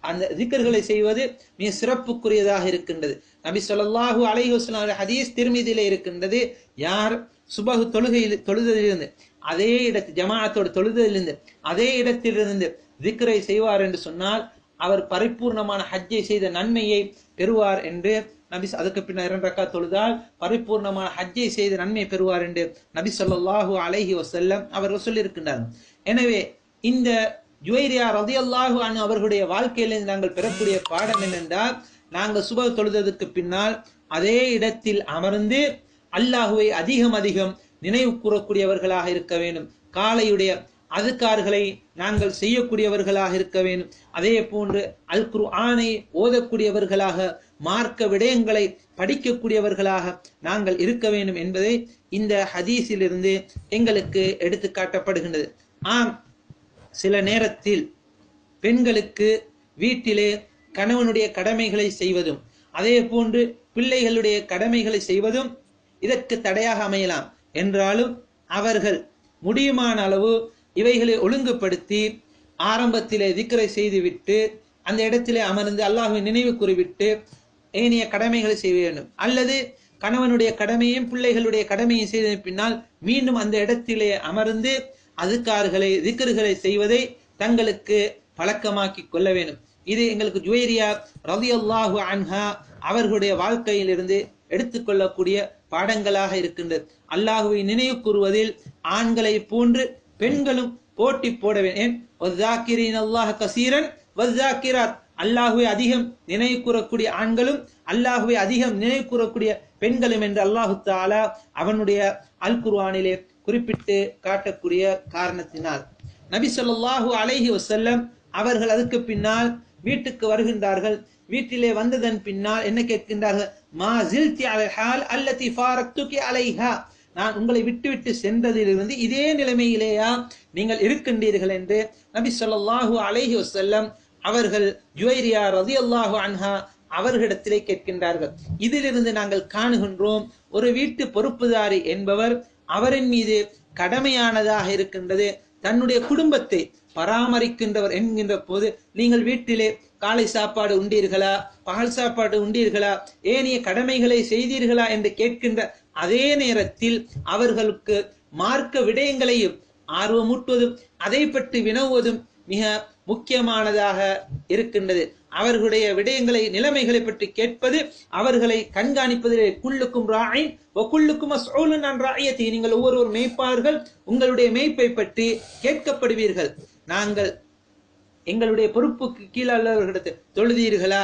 அந்த திக்ர்களை செய்வது மிக சிறப்புக்குரியதாக இருக்கின்றது. நபி ஸல்லல்லாஹு அலைஹி வஸல்லம் ஹதீஸ் திர்மிதியிலே இருக்கின்றது, யார் சுபஹ் தொழுதிலிருந்து அதே இடத்தில் ஜமாஅத்தோடு தொழுதிலிருந்து அதே இடத்திலிருந்து திக்ரை செய்வார் என்று சொன்னால் அவர் பரிபூர்ணமான ஹஜ்ஜை செய்த நன்மையை பெறுவார் என்று நபி, அதுக்கு பின்னர் 2 ரக்காத் தொழுதால் பரிபூர்ணமான ஹஜ்ஜை செய்த நன்மை பெறுவார் என்று நபி ஸல்லல்லாஹு அலைஹி வஸல்லம் அவர்கள் சொல்லியிருக்கின்றார்கள். எனவே இந்த ஜுவைரியா ரலியல்லாஹு அன்ஹு அவர்களுடைய வாழ்க்கையிலிருந்து நாங்கள் பெறக்கூடிய பாடம் என்னென்றால், நாங்கள் சுபஹ் தொழுதற்கு பின்னால் அதே இடத்தில் அமர்ந்து அல்லாஹுவை அதிகம் அதிகம் நினைவு கூறக்கூடியவர்களாக இருக்க வேண்டும். காலையுடைய அதுக்கார்களை நாங்கள் செய்யக்கூடியவர்களாக இருக்க வேண்டும். அதே போன்று அல் குர்ஆனை ஓதக்கூடியவர்களாக, மார்க்க விடயங்களை படிக்கக்கூடியவர்களாக நாங்கள் இருக்க வேண்டும் என்பதை இந்த ஹதீஸிலிருந்து எங்களுக்கு எடுத்து காட்டப்படுகின்றது. ஆம், சில நேரத்தில் பெண்களுக்கு வீட்டிலே கணவனுடைய கடமைகளை செய்வதும் அதே போன்று பிள்ளைகளுடைய கடமைகளை செய்வதும் இதற்கு தடையாக அமையலாம். என்றாலும் அவர்கள் முடியுமான அளவு இவைகளை ஒழுங்குபடுத்தி ஆரம்பத்திலே திக்ரை செய்துவிட்டு அந்த இடத்திலே அமர்ந்து அல்லாஹ்வை நினைவு கூறிவிட்டு ஏனைய கடமைகளை செய்ய வேண்டும். அல்லது கணவனுடைய கடமையும் பிள்ளைகளுடைய கடமையும் செய்த பின்னால் மீண்டும் அந்த இடத்திலே அமர்ந்து அதுக்கார்களை திக்ர்களை செய்வதை தங்களுக்கு பழக்கமாக்கி கொள்ள வேண்டும். இது எங்களுக்கு ஜுவைரியா ரலியல்லாஹு அன்ஹா அவர்களுடைய வாழ்க்கையிலிருந்து எடுத்துக்கொள்ளக்கூடிய பாடங்களாக இருக்கின்றது. அல்லாஹுவை நினைவு கூறுவதில் ஆண்களை போன்று பெண்களும் போட்டி போட வேண்டும். அல்லாஹுவை அதிகம் நினைவு கூறக்கூடிய ஆண்களும் அல்லாஹுவை அதிகம் நினைவு கூறக்கூடிய பெண்களும் என்று அல்லாஹு தஆலா அவனுடைய அல் குர்ஆனிலே குறிப்பிட்டு காட்டக்கூடிய காரணத்தினால் நபி ஸல்லல்லாஹு அலைஹி வஸல்லம் அவர்கள் அதுக்கு பின்னால் வீட்டுக்கு வருகின்றார்கள். வீட்டிலே வந்ததன் பின்னால் என்ன கேட்கின்றார்கள்? மா ஜில்தி அலல் ஹால் அல்லதி ஃபாரக்துகி அலைஹா, நான் உங்களை விட்டுவிட்டு சென்றதிலிருந்து இதே நிலைமையிலேயா நீங்கள் இருக்கின்றீர்கள் என்று நபி ஸல்லல்லாஹு அலைஹி வஸல்லம் அவர்கள் ஜுவைரியா ரலியல்லாஹு அன்ஹா அவர்களிடத்திலே கேட்கின்றார்கள். இதிலிருந்து நாங்கள் காணுகின்றோம், ஒரு வீட்டு பொறுப்புதாரி என்பவர் அவரின் மீது கடமையானதாக இருக்கின்றது தன்னுடைய குடும்பத்தை பராமரிக்கின்றவர் என்கின்ற போது, நீங்கள் வீட்டிலே காலை சாப்பாடு உண்டீர்களா, பகல் சாப்பாடு உண்டீர்களா, ஏனைய கடமைகளை செய்தீர்களா என்று கேட்கின்ற அதே நேரத்தில் அவர்களுக்கு மார்க்க விடயங்களையும் ஆர்வமூட்டுவதும் அதை பற்றி வினவுவதும் மிக முக்கியமானதாக இருக்கின்றது. அவர்களுடைய விடயங்களை நிலைமைகளை பற்றி கேட்பது, அவர்களை கண்காணிப்பதிலே குல்லுக்கும் ராயின் வகுல்லுக்கும் மஸ்ஊலுன் அன் ராயியத்தி, நீங்கள் ஒவ்வொருவர் மேய்ப்பார்கள், உங்களுடைய மேய்ப்பை பற்றி கேட்கப்படுவீர்கள். நாங்கள் எங்களுடைய பொறுப்புக்கு கீழாளர்களிடத்தில் தொழுதீர்களா,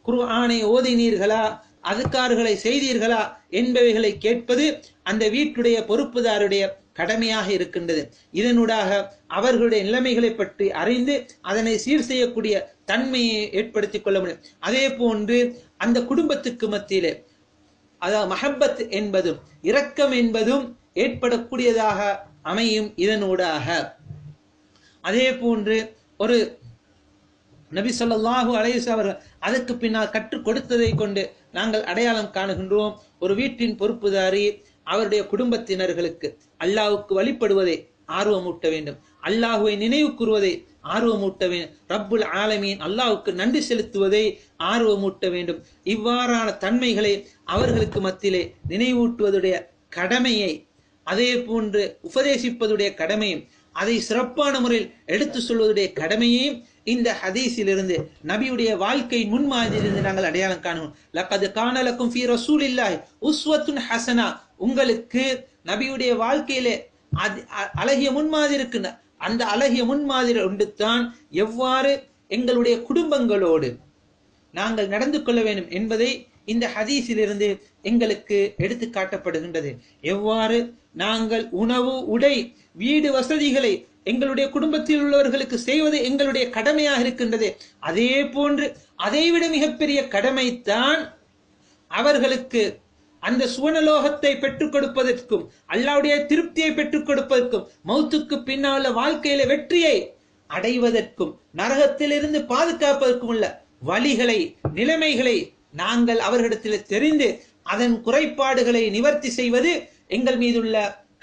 குர்ஆனை ஓதினீர்களா, அதுக்கார்களை செய்தீர்களா என்பவைகளை கேட்பது அந்த வீட்டுடைய பொறுப்புதாருடைய கடமையாக இருக்கின்றது. இதனூடாக அவர்களுடைய நிலைமைகளை பற்றி அறிந்து அதனை சீர் செய்யக்கூடிய தன்மையை ஏற்படுத்திக் கொள்ள முடியும். அதே போன்று அந்த குடும்பத்துக்கு மத்தியிலே அதாவது மஹப்பத் என்பதும் இரக்கம் என்பதும் ஏற்படக்கூடியதாக அமையும் இதனூடாக. அதே போன்று ஒரு நபி ஸல்லல்லாஹு அலைஹி வஸல்லம் அதற்கு பின்னால் கற்றுக் கொடுத்ததை கொண்டு நாங்கள் அடையாளம் காணுகின்றோம். ஒரு வீட்டின் பொறுப்புதாரி அவருடைய குடும்பத்தினர்களுக்கு அல்லாஹ்வுக்கு வழிபடுவதை ஆர்வமூட்ட வேண்டும், அல்லாஹ்வை நினைவு கூறுவதை ஆர்வமூட்ட வேண்டும், ரப்புல் ஆலமீன் அல்லாஹ்வுக்கு நன்றி செலுத்துவதை ஆர்வமூட்ட வேண்டும். இவ்வாறான தன்மைகளை அவர்களுக்கு மத்தியிலே நினைவூட்டுவதுடைய கடமையை, அதே போன்று உபதேசிப்பதுடைய கடமையும், அதை சிறப்பான முறையில் எடுத்து சொல்வதுடைய கடமையையும் இந்த ஹதீஸிலிருந்து நபியுடைய வாழ்க்கை முன்மாதிரியிலிருந்து நாங்கள் அடையாளம் காணுவோம். லக்கத் கான லக்கும் ஃபீ ரசூலில்லாஹி உஸ்வத்துன் ஹஸனா, உங்களுக்கு நபியுடைய வாழ்க்கையிலே அழகிய முன்மாதிரி இருக்கின்ற அந்த அழகிய முன்மாதிரி ஒன்றுதான் எவ்வாறு எங்களுடைய குடும்பங்களோடு நாங்கள் நடந்து கொள்ள வேண்டும் என்பதை இந்த ஹதீஸிலிருந்து எங்களுக்கு எடுத்து காட்டப்படுகின்றது. எவ்வாறு நாங்கள் உணவு, உடை, வீடு வசதிகளை எங்களுடைய குடும்பத்தில் உள்ளவர்களுக்கு செய்வது எங்களுடைய கடமையாக இருக்கின்றது. அதே போன்று அதைவிட மிகப்பெரிய கடமைத்தான் அவர்களுக்கு அந்த சுவனலோகத்தை பெற்றுக் கொடுப்பதற்கும் அல்லாஹ்வுடைய திருப்தியை பெற்றுக் கொடுப்பதற்கும் மௌத்துக்கு பின்னால் வாழ்க்கையில வெற்றியை அடைவதற்கும் நரகத்திலிருந்து பாதுகாப்பதற்கும் உள்ள வழிகளை நிலைமைகளை நாங்கள் அவர்களிடத்தில் தெரிந்து அதன் குறைபாடுகளை நிவர்த்தி செய்வது எங்கள் மீதுள்ள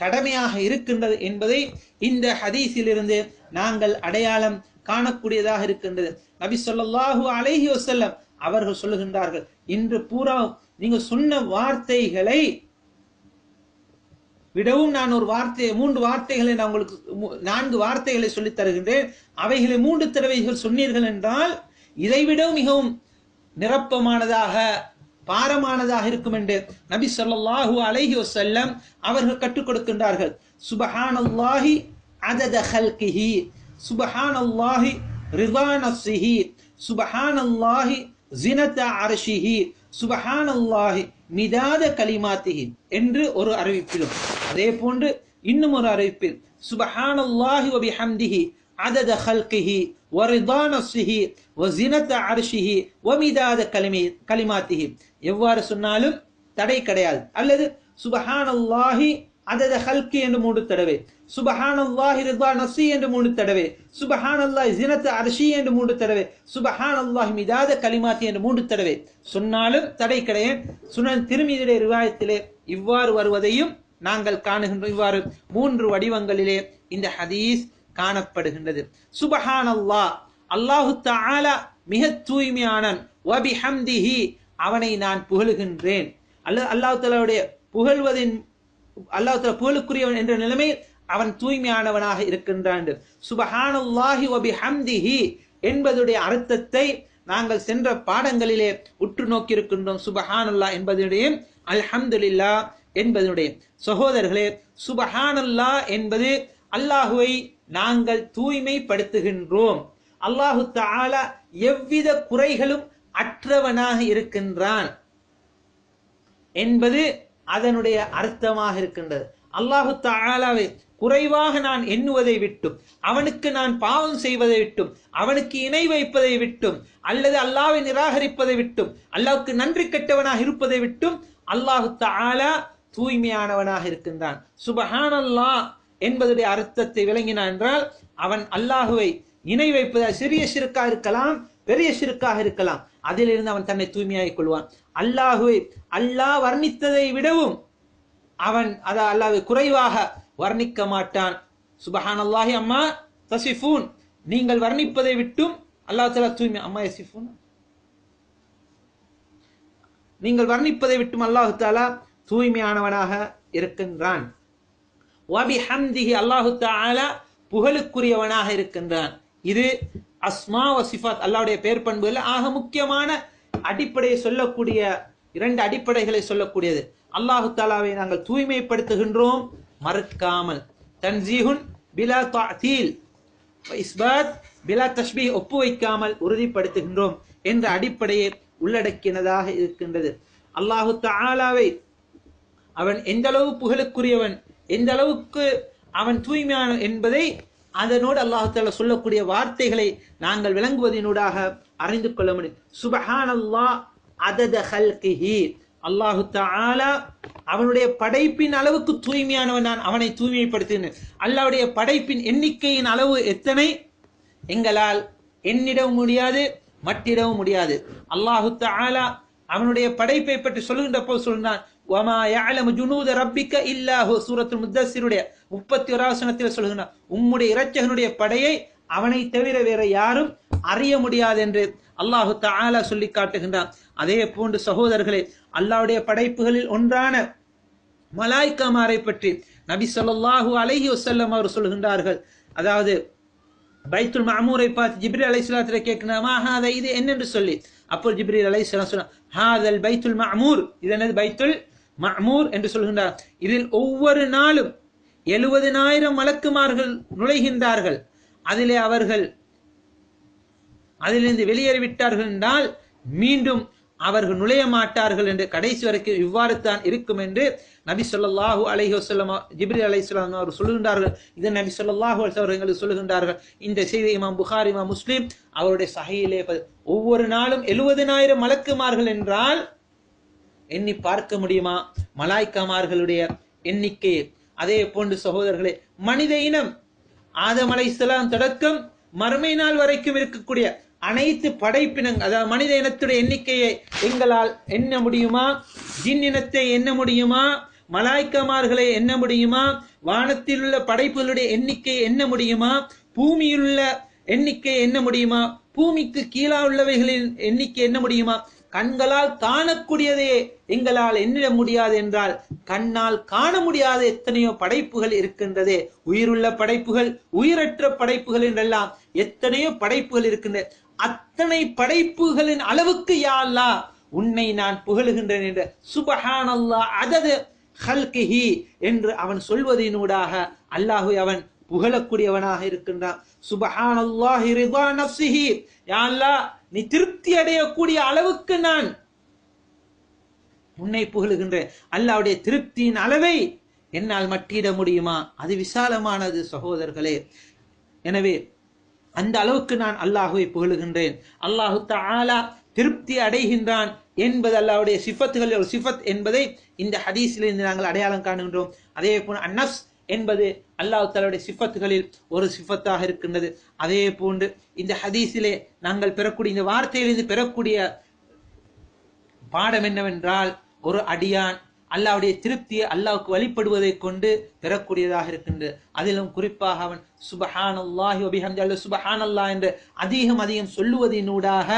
கடமையாக இருக்கின்றது என்பதை இந்த ஹதீஸிலிருந்து நாங்கள் அடையாளம் காணக்கூடியதாக இருக்கின்றது. நபி ஸல்லல்லாஹு அலைஹி வஸல்லம் அவர்கள் சொல்லுகின்றார்கள், இன்று பூரா நீங்க சொன்ன வார்த்தைகளை விடவும் நான் ஒரு வார்த்தை 3 வார்த்தைகளை நான் உங்களுக்கு 4 வார்த்தைகளை சொல்லித் தருகின்றேன். அவைகளை 3 தடவைகள் சொன்னீர்கள் என்றால் இதைவிடவும் மிகவும் நிரப்பமானதாக பாரமானதாக இருக்கும் என்று நபி ஸல்லல்லாஹு அலைஹி வஸல்லம் அவர்கள் கற்றுக் கொடுக்கின்றார்கள். சுப்ஹானல்லாஹி அதத ஹல்கிஹி, சுப்ஹானல்லாஹி ரிதா நஃப்ஸிஹி, சுப்ஹானல்லாஹி ஸினத அர்ஷிஹி, சுப்ஹானல்லாஹி மிதாத கலிமாத்திஹி என்று ஒரு அறிவிப்பிலும், அதே போன்று இன்னும் ஒரு அறிவிப்பில் சுப்ஹானல்லாஹி வ பிஹம்திஹி அதத ஹல்கிஹி வ ரிதா நஃப்ஸிஹி வ ஸினத அர்ஷிஹி வ மிதாத கலிமாத்திஹி எவ்வாறு சொன்னாலும் தடை கிடையாது. அல்லது சுப்ஹானல்லாஹி அதத ஹல்கி என்று 3 தடவை, சுப்ஹானல்லாஹி ரிதா நஃப்ஸி என்று 3 தடவை, சுப்ஹானல்லாஹி ஸினத அர்ஷி என்று 3 தடவை, சுப்ஹானல்லாஹி மிதாத கலிமாத்தி என்று 3 தடவை சொன்னாலும் தடை கிடையாது. சுனன் திர்மிதியுடைய ரிவாயத்திலே இவ்வாறு வருவதையும் நாங்கள் காணுகின்றோம். இவ்வாறு 3 வடிவங்களிலே இந்த ஹதீஸ் காணப்படுகின்றது. சுப்ஹானல்லாஹ், அல்லாஹு தஆலா மிக தூய்மையானவன். வ பிஹம்திஹி, அவனை நான் புகழுகின்றேன். அல்லாஹ் தஆலாவுடைய புகழ்வதின் அல்லாஹ் தஆலா புகழுக்குரியவன் என்ற நிலைமையில் அவன் தூய்மையானவனாக இருக்கின்றான். சுப்ஹானல்லாஹி வ பிஹம்திஹி என்பதுடைய அர்த்தத்தை நாங்கள் சென்ற பாடங்களிலே உற்று நோக்கி இருக்கின்றோம். சுப்ஹானல்லாஹ் என்பதுடைய அல்ஹம்துலில்லாஹ் என்பதுடைய. சகோதரர்களே, சுப்ஹானல்லாஹ் என்பது அல்லாஹுவை நாங்கள் தூய்மைப்படுத்துகின்றோம். அல்லாஹு தஆலா எவ்வித குறைகளும் அற்றவனாக இருக்கின்றான் என்பது அதனுடைய அர்த்தமாக இருக்கின்றது. அல்லாஹு தஆலாவை குறைவாக நான் எண்ணுவதை விட்டும், அவனுக்கு நான் பாவம் செய்வதை விட்டும், அவனுக்கு இணை வைப்பதை விட்டும், அல்லது அல்லாஹ்வை நிராகரிப்பதை விட்டும், அல்லாஹ்வுக்கு நன்றி கெட்டவனாக இருப்பதை விட்டும் அல்லாஹு தஆலா தூய்மையானவனாக இருக்கின்றான். சுப்ஹானல்லாஹ் என்பதுடைய அர்த்தத்தை விளங்கினான் என்றால் அவன் அல்லாஹுவை இணை வைப்பதால் சிறிய ஷிர்காக இருக்கலாம், பெரிய ஷிர்காக இருக்கலாம், அதிலிருந்து அவன் தன்னை தூய்மையாகிக் கொள்வான். அல்லாஹுவை அல்லாஹ் வர்ணித்ததை விடவும் அவன் அல்லாஹ்வை குறைவாக வர்ணிக்க மாட்டான். சுப்ஹானல்லாஹி அம்மா தசிஃபூன், நீங்கள் வர்ணிப்பதை விட்டும் அல்லாஹ் தஆலா தூய்மை. அம்மா யசிஃபூன், நீங்கள் வர்ணிப்பதை விட்டும் அல்லாஹ் தஆலா தூய்மையானவனாக இருக்கின்றான். வ பிஹம்திஹி, அல்லாஹ் தஆலா புகழுக்குரியவனாக இருக்கின்றான். இது அஸ்மா வ சிஃபாத், அல்லாஹ்வுடைய பெயர் பண்புகள் ஆக முக்கியமான அடிப்படையை சொல்லக்கூடிய 2 அடிப்படைகளை சொல்லக்கூடியது. அல்லாஹு தஆலாவை நாங்கள் தூய்மைப்படுத்துகின்றோம் மறுக்காமல். தன்ஸீஹுன் பிலா தஅதீல் வ இஸ்பாத் பிலா தஷ்பீஹ், ஒப்பு வைக்காமல் உறுதிப்படுத்துகின்றோம் என்ற அடிப்படையை உள்ளடக்கியதாக இருக்கின்றது. அல்லாஹு தஆலாவை அவன் எந்த அளவு புகழுக்குரியவன், எந்த அளவுக்கு அவன் தூய்மையான என்பதை அதனோடு அல்லாஹ் தஆலா சொல்லக்கூடிய வார்த்தைகளை நாங்கள் விளங்குவதனூடாக அறிந்து கொள்ள முடியும். சுப்ஹானல்லாஹ் அதத ஹல்கிஹி, அல்லாஹ் தஆலா அவனுடைய படைப்பின் அளவுக்கு தூய்மையானவன். நான் அவனை தூய்மைப்படுத்தினேன். அல்லாஹ்வுடைய படைப்பின் எண்ணிக்கையின் அளவு எத்தனை எங்களால் எண்ணிடவும் முடியாது, மட்டிடவும் முடியாது. அல்லாஹ் தஆலா அவனுடைய படைப்பை பற்றி சொல்லுகின்ற போது சொல்கிறான், வமா யஅலமு ஜுனூத ரப்பிக இல்லா ஹு, சூரத்துல் முத்தஸ்ஸிருடைய 31வது வசனத்தில் சொல்கிறான், உம்முடைய இரட்சகனுடைய படையை அவனை தவிர வேற யாரும் அறிய முடியாது என்று அல்லாஹு தஆலா சொல்லி காட்டுகின்றான். அதே போன்று சகோதரர்களே, அல்லாஹ்வுடைய படைப்புகளில் ஒன்றான மலாய்க்காமாரை பற்றி நபி ஸல்லல்லாஹு அலைஹி வஸல்லம் அவர் சொல்கின்றார்கள். அதாவது பைத்துல் மஅமூரை பார்த்து ஜிப்ரீல் அலைஹிஸ்ஸலாத்தை கேட்கிறாமா, ஹாதா, இது என்னென்று சொல்லி. அப்போ ஜிப்ரீல் அலைஹிஸ்ஸலாம் சொன்னார், ஹாதல் பைத்துல் மஅமூர், இது என்னது பைத்துல் மஅமூர் என்று சொல்கின்றார். இதில் ஒவ்வொரு நாளும் 70,000 மலக்குமார்கள் நுழைகின்றார்கள். அதிலே அவர்கள் அதிலிருந்து வெளியேறிவிட்டார்கள் என்றால் மீண்டும் அவர்கள் நுழைய மாட்டார்கள் என்று கடைசி வரைக்கும் இவ்வாறு தான் இருக்கும் என்று நபி ஸல்லல்லாஹு அலைஹி வஸல்லம் ஜிப்ரீல் அலைஹிஸ்ஸலாம் அவர் சொல்கின்றார்கள். இதை நபி ஸல்லல்லாஹு அலைஹி வஸல்லம் எங்களுக்கு சொல்கின்றார்கள். இந்த செய்தி இமாம் புகாரி, இமாம் முஸ்லிம் அவருடைய சஹீஹிலே ஒவ்வொரு நாளும் 70,000 மலக்குமார்கள் என்றால் எண்ணி பார்க்க முடியுமா மலாய்க்காமார்களுடைய எண்ணிக்கை? அதே போன்று சகோதரர்களே, மனித இனம் ஆதம் அலைஹிஸ்ஸலாம் தொடக்கம் மறுமை நாள் வரைக்கும் இருக்கக்கூடிய அனைத்து படைப்பினங்கள், அதாவது மனித இனத்துடைய எண்ணிக்கையை எங்களால் எண்ண முடியுமா? ஜின் இனத்தை எண்ண முடியுமா? மலாய்க்கமார்களை எண்ண முடியுமா? வானத்தில் உள்ள படைப்புகளுடைய எண்ணிக்கையை எண்ண முடியுமா? பூமியில் உள்ள எண்ணிக்கை எண்ண முடியுமா? பூமிக்கு கீழா உள்ளவைகளின் எண்ணிக்கை எண்ண முடியுமா? கண்களால் காணக்கூடியதே எங்களால் எண்ணிட முடியாது என்றால் கண்ணால் காண முடியாத எத்தனையோ படைப்புகள் இருக்கின்றது. உயிருள்ள படைப்புகள், உயிரற்ற படைப்புகள் என்றெல்லாம் எத்தனையோ படைப்புகள் இருக்கின்றன. அத்தனை படைப்புகளின் அளவுக்கு யா அல்லாஹ் உன்னை நான் புகழுகின்றேன் என்ற சுப்ஹானல்லாஹ் அதது ஹல்கிஹி என்று அவன் சொல்வதினூடாக அல்லாஹ்வை அவன் புகழக்கூடியவனாக இருக்கின்றான். சுப்ஹானல்லாஹி ரிதா நஃப்ஸிஹி, யா அல்லாஹ் நீ திருப்தி அடையக்கூடிய அளவுக்கு நான் உன்னை புகழுகின்றேன். அல்லாஹ்வுடைய திருப்தியின் அளவை என்னால் மட்டிட முடியுமா? அது விசாலமானது சகோதரர்களே. எனவே அந்த அளவுக்கு நான் அல்லாஹ்வை புகழுகின்றேன். அல்லாஹு தஆலா திருப்தி அடைகின்றான் என்பது அல்லாஹ்வுடைய சிஃபத்துகளில் ஒரு சிஃபத் என்பதை இந்த ஹதீஸிலிருந்து நாங்கள் அடையாளம் காணுகின்றோம். அதே போன்று அன்னஃப்ஸ் என்பது அல்லாஹ் தஆலாவுடைய சிஃபத்துகளில் ஒரு சிஃபத்தாக இருக்கின்றது. அதே போன்று இந்த ஹதீஸிலே நாங்கள் பெறக்கூடிய இந்த வார்த்தையிலிருந்து பெறக்கூடிய பாடம் என்னவென்றால், ஒரு அடியான் அல்லாஹ்வுடைய திருப்தியை அல்லாஹ்வுக்கு வழிபடுவதை கொண்டு பெறக்கூடியதாக இருக்கின்றது. அதிலும் குறிப்பாக அவன் சுப்ஹானல்லாஹி வ பிஹம்திஹி சுப்ஹானல்லாஹ் என்று அதிகம் சொல்லுவதினூடாக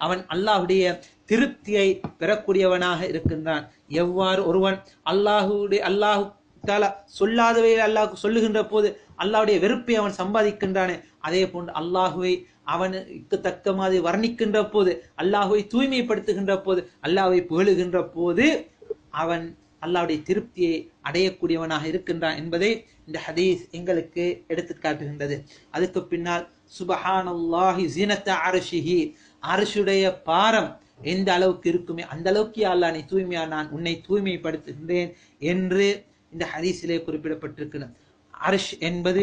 அவன் அல்லாஹ்வுடைய திருப்தியை பெறக்கூடியவனாக இருக்கின்றான். எவ்வாறு ஒருவன் அல்லாஹ் தஆலா சொல்லாதவை அல்லாஹ்வுக்கு சொல்லுகின்ற போது அல்லாஹ்வுடைய வெறுப்பை அவன் சம்பாதிக்கின்றானே, அதே போன்று அல்லாஹ்வை அவனுக்கு தக்க மாதிரி வர்ணிக்கின்ற போது, அல்லாஹ்வை தூய்மைப்படுத்துகின்ற போது, அல்லாஹ்வை புகழுகின்ற போது அவன் அல்லாஹ்வுடைய திருப்தியை அடையக்கூடியவனாக இருக்கின்றான் என்பதை இந்த ஹதீஸ் எங்களுக்கு எடுத்து காட்டுகின்றது. அதுக்கு பின்னால் சுப்ஹானல்லாஹி ஸினத அர்ஷிஹி, அர்ஷுடைய பாரம் எந்த அளவுக்கு இருக்குமே அந்த அளவுக்கு யா அல்லாஹ் நீ தூய்மையா, நான் உன்னை தூய்மைப்படுத்துகின்றேன் என்று இந்த ஹதீஸிலே குறிப்பிடப்பட்டிருக்கிறது. அர்ஷ் என்பது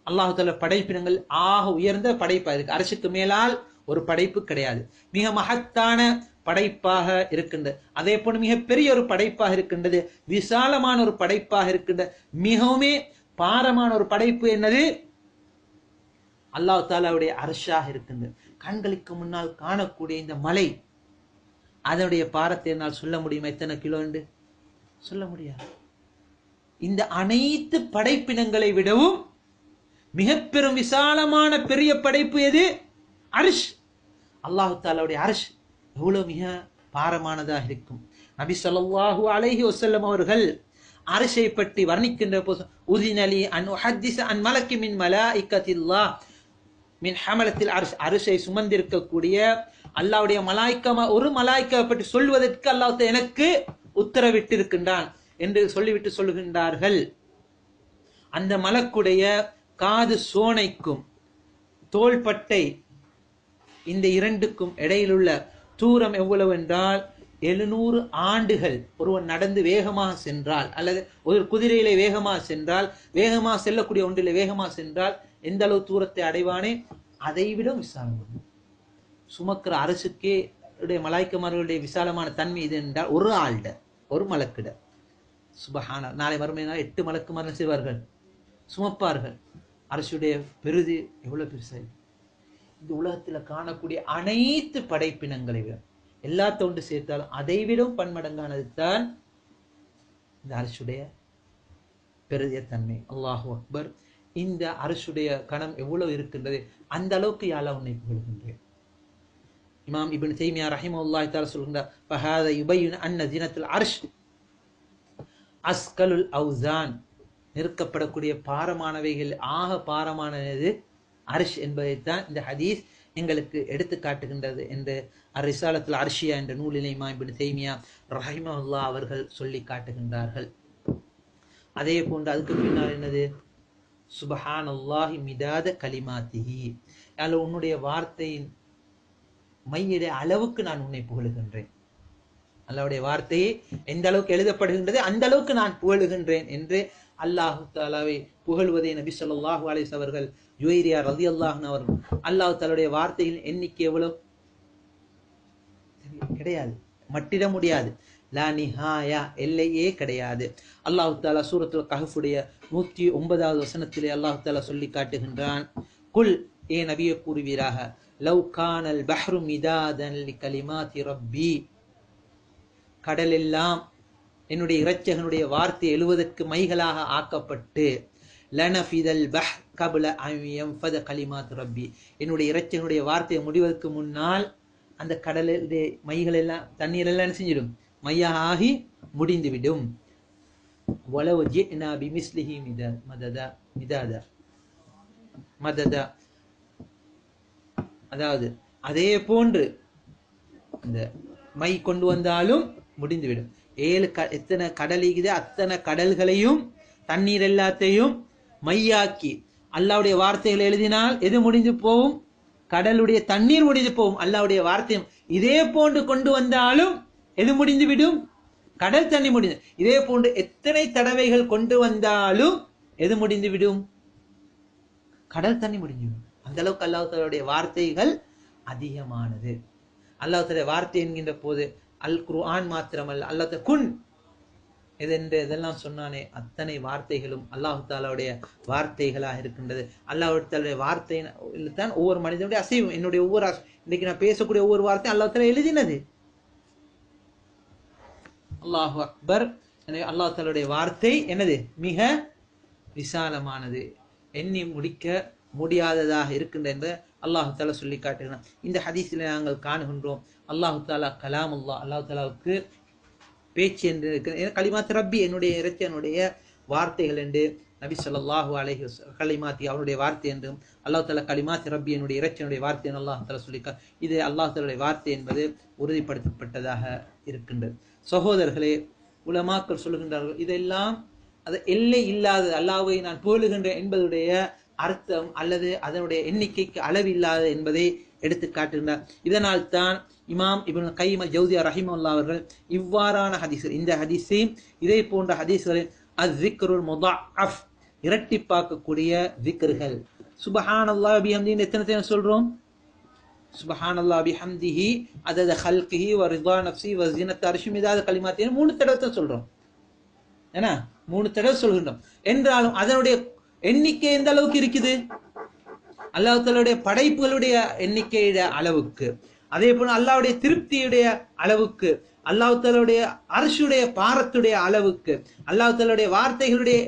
அல்லாஹ் தஆலா படைப்பினங்கள் ஆக உயர்ந்த படைப்பாக இருக்கு. அர்ஷுக்கு மேலால் ஒரு படைப்பு கிடையாது. மிக மகத்தான படைப்பாக இருக்கின்றது. அதே போன்று மிக பெரிய ஒரு படைப்பாக இருக்கின்றது. விசாலமான ஒரு படைப்பாக இருக்கின்றது. மிகவுமே பாரமான ஒரு படைப்பு என்னது? அல்லாஹ் தஆலாவுடைய அர்ஷாக இருக்கின்றது. கண்களுக்கு முன்னால் காணக்கூடிய இந்த மலை, அதனுடைய பாரத்தை என்னால் சொல்ல முடியுமா எத்தனை கிலோ என்று? சொல்ல முடியாது. இந்த அனைத்து படைப்பினங்களை விடவும் மிக பெரும் விசாலமான பெரிய படைப்பு எது? அர்ஷ். அல்லாஹ் தஆலாவுடைய அர்ஷ் எவ்வளவு மிக பாரமானதாக இருக்கும். நபி ஸல்லல்லாஹு அலைஹி வஸல்லம் அவர்கள் அர்ஷை பற்றி வர்ணிக்கின்ற போது, உதினலி அன் உஹத்திஸ அன் மலக்கி மின் மலாயிகத்தில்லாஹ் மின் ஹமலத்தில் அர்ஷ், அர்ஷை சுமந்திருக்கக்கூடிய அல்லாஹ்வுடைய மலாயிக்கா, ஒரு மலாயிக்காவை பற்றி சொல்வதற்கு அல்லாஹ் எனக்கு உத்தரவிட்டிருக்கின்றான் என்று சொல்லிவிட்டு சொல்லுகின்றார்கள். அந்த மலக்குடைய காது சோனைக்கும் தோள்பட்டை இந்த இரண்டுக்கும் இடையிலுள்ள தூரம் எவ்வளவு என்றால் 700 ஆண்டுகள். ஒருவன் நடந்து வேகமாக சென்றால், அல்லது ஒரு குதிரையிலே வேகமாக சென்றால், வேகமாக செல்லக்கூடிய ஒன்றிலே வேகமாக சென்றால் எந்த அளவு தூரத்தை அடைவானே அதைவிட விசாலமான சுமக்கிற அரசுக்கே மலாய்க்கமார்களுடைய விசாலமான தன்மை இது என்றால் ஒரு ஆள்ட, ஒரு மலக்கிட. சுபஹான, நாளை மறுமையினால் 8 மலக்குமார்கள் செய்வார்கள், சுமப்பார்கள். அரசுடைய பெருது எவ்வளவு பெருசு! இந்த உலகத்தில் காணக்கூடிய அனைத்து படைப்பினங்களை விட எல்லாத்த ஒன்று சேர்த்தாலும் அதைவிடும் பன்மடங்கானது தான் இந்த அரசுடைய பெருதிய தன்மை. அல்லாஹு அக்பர். இந்த அரசுடைய கணம் எவ்வளவு இருக்கின்றது, அந்த அளவுக்கு யாழ் உன்னை புகழ்கின்றேன். இமாம் இப்னு தைமியா ரஹிமஹுல்லாஹ் தஆலா சொல்கின்றார், ஃபஹாதா யுபையின் அன்ன ஜினத்துல் அர்ஷ் அஸ்கலுல் அவுசான், நிற்கப்படக்கூடிய பாரமானவைகள் ஆக பாரமானது அர்ஷ் என்பதைத்தான் இந்த ஹதீஸ் எங்களுக்கு எடுத்து காட்டுகின்றது என்று அர்-ரிசாலத்துல் அர்ஷியா என்ற நூலிலே இமாம் இப்னு தைமியா ரஹிமஹுல்லாஹ் அவர்கள் சொல்லி காட்டுகின்றார்கள். அதே போன்று அதுக்கு பின்னால் என்னது? சுப்ஹானல்லாஹி மிதாத கலிமாத்திஹி, யாழ் உன்னுடைய வார்த்தையின் மையிட அளவுக்கு நான் உன்னை புகழுகின்றேன். அல்லாஹ்வுடைய வார்த்தையை எந்த அளவுக்கு எழுதப்படுகின்றது அந்த அளவுக்கு நான் புகழுகின்றேன் என்று அல்லாஹு தஆலாவை புகழ்வதை நபி ஸல்லல்லாஹு அலைஹி வஸல்லம் அவர்கள் ஜுவைரியா ரலியல்லாஹு அன்ஹா அவர்கள், அல்லாஹ் தஆலாவுடைய வார்த்தையின் எண்ணிக்கை எவ்வளவு கிடையாது, மட்டிட முடியாது. லா நிஹாயா, எல்லையே கிடையாது. அல்லாஹ் தஆலா சூரத்துல் கஹ்ஃபுடைய 109வது வசனத்திலே அல்லாஹ் தஆலா சொல்லி காட்டுகின்றான், குல், ஏ நபியே கூறுவீராக, லவ் கானல் பஹ்ரு மிதாதன் லிகலிமாத்தி ரப்பி, கடல் எல்லாம் என்னுடைய இரட்சகனுடைய வார்த்தை எழுவதற்கு மைகளாக ஆக்கப்பட்டு, லனஃபிதல் பஹ் கப்ல அன் யன்ஃபத கலிமாத் ரப்பி, என்னுடைய இரட்சகனுடைய வார்த்தையை முடிவதற்கு முன்னால் அந்த கடலுடைய மைகள் எல்லாம், தண்ணீர் எல்லாம் செஞ்சிடும், மையாக ஆகி முடிந்துவிடும். வலவ் ஜிஅனா பிமிஸ்லிஹி மததா, அதாவது அதே போன்று இந்த மை கொண்டு வந்தாலும் முடிந்துவிடும். எத்தனை கடல் இருக்குது, அத்தனை கடல்களையும் தண்ணீர் எல்லாத்தையும் மையாக்கி அல்லாஹ்வுடைய வார்த்தைகள் எழுதினால் எது முடிந்து போகும்? கடலுடைய தண்ணீர் முடிந்து போகும். அல்லாஹ்வுடைய வார்த்தையும் இதே போன்று கொண்டு வந்தாலும் எது முடிந்து விடும்? கடல் தண்ணி முடிந்து. இதே போன்று எத்தனை தடவைகள் கொண்டு வந்தாலும் எது முடிந்து விடும்? கடல் தண்ணி முடிஞ்சுவிடும். அந்த அளவுக்கு அல்லாஹ் தஆலாவுடைய வார்த்தைகள் அதிகமானது. அல்லாஹ் தஆலா வார்த்தை என்கின்ற போது அல் குர்ஆன் மாத்திரமல்ல, அல்லாஹ் குன் இதெல்லாம் சொன்னானே அத்தனை வார்த்தைகளும் அல்லாஹ் தஆலாவுடைய வார்த்தைகளாக இருக்கின்றது. அல்லாஹ் தஆலாவுடைய வார்த்தையில் தான் ஒவ்வொரு மனிதனுடைய அசைவும், என்னுடைய ஒவ்வொரு இன்னைக்கு நான் பேசக்கூடிய ஒவ்வொரு வார்த்தையும் அல்லாஹ் தஆலா எழுதினது. அல்லாஹு அக்பர். எனவே அல்லாஹ் தஆலாவுடைய வார்த்தை என்னது? மிக விசாலமானது, எண்ணி முடிக்க முடியாததாக இருக்கின்ற என்று அல்லாஹு தஆலா சொல்லி காட்டுகிறான். இந்த ஹதீஸில் நாங்கள் காணுகின்றோம் அல்லாஹு தஆலா கலாமுல்லாஹ், அல்லாஹு தஆலாவுக்கு பேச்சு என்று இருக்கிற கலிமாத் ரப்பி, என்னுடைய இரட்சகனுடைய வார்த்தைகள் என்று நபி ஸல்லல்லாஹு அலைஹி வஸல்லம் கலிமாத்தி அவனுடைய வார்த்தை என்றும், அல்லாஹ் தஆலா கலிமாத் ரப்பி என்னுடைய இரட்சகனுடைய வார்த்தை என்று அல்லாஹ் தஆலா சொல்லியிருக்கார். இது அல்லாஹ் தஆலாவுடைய வார்த்தை என்பது உறுதிப்படுத்தப்பட்டதாக இருக்கின்றது. சகோதரர்களே, உலமாக்கள் சொல்லுகின்றார்கள், இதெல்லாம் அது எல்லை இல்லாத அல்லாஹ்வை நான் புகழுகின்றேன் என்பதுடைய அர்த்தம் அல்லது அதனுடைய எண்ணிக்கைக்கு அளவில்லாத என்பதை எடுத்து காட்டுகின்றார். இதனால் தான் இமாம் இப்னு கையிம் அல் ஜௌசியா ரஹிமஹுல்லாஹ் அவர்கள் இவ்வாறான ஹதீஸ்கள், இந்த ஹதீஸையும் இதே போன்ற ஹதீஸ்களில் அஸ்ஸிக்ருல் முதஅஃப், இரட்டிப்பாக்கக்கூடிய திக்ர்கள், சுப்ஹானல்லாஹ் பிஹம்திஹி எத்தனை சொல்றோம்? சுப்ஹானல்லாஹ் பிஹம்திஹி அதத ஹல்கிஹி வ ரிதா நஃப்ஸி வ ஸினத அர்ஷி மிதாத கலிமாத்தின் 3 தடவை தான் சொல்றோம். ஏன்னா 3 தடவை சொல்கின்றோம். என்றாலும் அதனுடைய எண்ணிக்கை எந்த அளவுக்கு இருக்குது? அல்லாஹ் தஆலாவுடைய படைப்புகளுடைய எண்ணிக்கையுடைய அளவுக்கு, அதே போல அல்லாஹ்வுடைய திருப்தியுடைய அளவுக்கு, அல்லாஹ் தஆலாவுடைய அர்ஷுடைய பாரத்துடைய அளவுக்கு, அல்லாஹ் தஆலாவுடைய வார்த்தைகளுடைய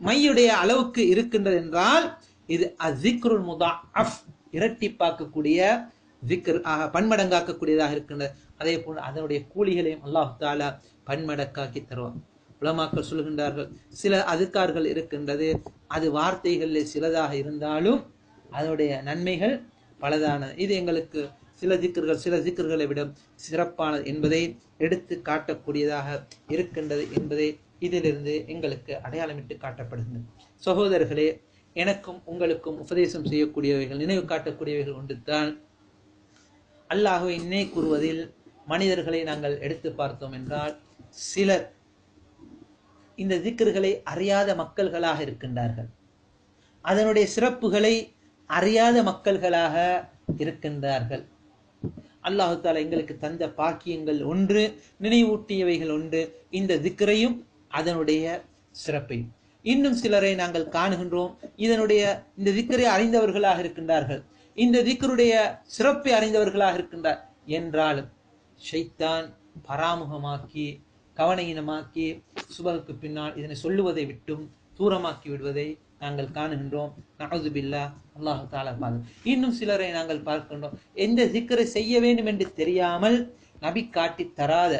மையுடைய அளவுக்கு இருக்கின்றது என்றால் இது அஸ்ஸிக்ருல் முதஅஃப், இரட்டிப்பாக்கக்கூடிய திக்ர் ஆக பன்மடங்காக்கக்கூடியதாக இருக்கின்றது. அதே போல அதனுடைய கூலிகளையும் அல்லாஹ் தஆலா பன்மடங்காக்கி தருவார். உலமாக்கள் சொல்கின்றார்கள், சில அதுக்கார்கள் இருக்கின்றது, அது வார்த்தைகளில் சிலதாக இருந்தாலும் அதனுடைய நன்மைகள் பலதானது. இது எங்களுக்கு சில திக்ர்களை விட சிறப்பானது என்பதை எடுத்து காட்டக்கூடியதாக இருக்கின்றது என்பதை இதிலிருந்து எங்களுக்கு அடையாளமிட்டு காட்டப்படுகின்றது. சகோதரர்களே, எனக்கும் உங்களுக்கும் உபதேசம் செய்யக்கூடியவைகள், நினைவு காட்டக்கூடியவைகள் ஒன்றுதான். அல்லாஹ்வை நினை கூறுவதில் மனிதர்களை நாங்கள் எடுத்து பார்த்தோம் என்றால், சிலர் இந்த திக்ர்களை அறியாத மக்கள்களாக இருக்கின்றார்கள், அதனுடைய சிறப்புகளை அறியாத மக்கள்களாக இருக்கின்றார்கள். அல்லாஹ் தஆலா எங்களுக்கு தந்த பாக்கியங்கள் ஒன்று, நினைவூட்டியவைகள் ஒன்று, இந்த திக்ரையும் அதனுடைய சிறப்பையும். இன்னும் சிலரை நாங்கள் காணுகின்றோம், இந்த திக்ரை அறிந்தவர்களாக இருக்கின்றார்கள், இந்த திக்ருடைய சிறப்பை அறிந்தவர்களாக இருக்கின்றார் என்றாலும் ஷைத்தான் பராமுகமாக்கி கவனையினமாக்கி சுபகுக்கு பின்னால் இதனை சொல்லுவதை விட்டும் தூரமாக்கி விடுவதை நாங்கள் காணுகின்றோம். நஅூது பில்லாஹ், அல்லாஹ் தஆலா பாதுகாக்கட்டும். இன்னும் சிலரை நாங்கள் பார்க்கின்றோம், எந்த திக்ரை செய்ய வேண்டும் என்று தெரியாமல் நபி காட்டி தராத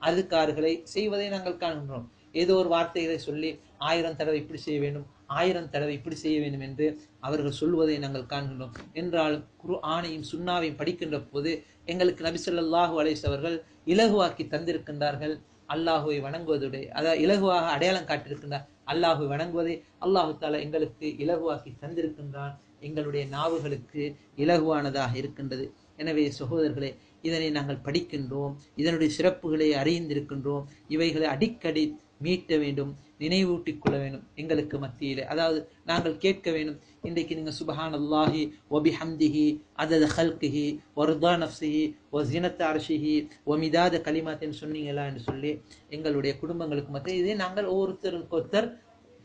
அதுக்கார்களை செய்வதை நாங்கள் காணுகின்றோம். ஏதோ ஒரு வார்த்தைகளை சொல்லி 1000 தடவை இப்படி செய்ய வேண்டும், 1000 தடவை இப்படி செய்ய வேண்டும் என்று அவர்கள் சொல்வதை நாங்கள் காண்கின்றோம். என்றாலும் குர்ஆனையும் சுன்னாவையும் படிக்கின்ற போது எங்களுக்கு நபி ஸல்லல்லாஹு அலைஹி வஸல்லம் அவர்கள் இலகுவாக்கி தந்திருக்கின்றார்கள். அல்லாஹுவை வணங்குவதுடைய, அதாவது இலகுவாக அடையாளம் காட்டியிருக்கின்றார். அல்லாஹுவை வணங்குவதை அல்லாஹு தஆலா எங்களுக்கு இலகுவாக்கி தந்திருக்கின்றான், எங்களுடைய நாவுகளுக்கு இலகுவானதாக இருக்கின்றது. எனவே சகோதரர்களே, இதனை நாங்கள் படிக்கின்றோம், இதனுடைய சிறப்புகளை அறிந்திருக்கின்றோம். இவைகளை அடிக்கடி மீட்ட வேண்டும், நினைவூட்டிக் கொள்ள வேண்டும் எங்களுக்கு மத்தியிலே. அதாவது நாங்கள் கேட்க வேண்டும், இன்றைக்கு நீங்கள் சுப்ஹானல்லாஹி வ பிஹம்திஹி அதத ஹல்கிஹி வ ரிதா நஃப்ஸிஹி வ ஸினத அர்ஷிஹி வ மிதாத கலிமாத்தின் சொன்னீங்களா என்று சொல்லி எங்களுடைய குடும்பங்களுக்கு மத்தியில் இதை நாங்கள் ஒவ்வொருத்தருக்கு ஒருத்தர்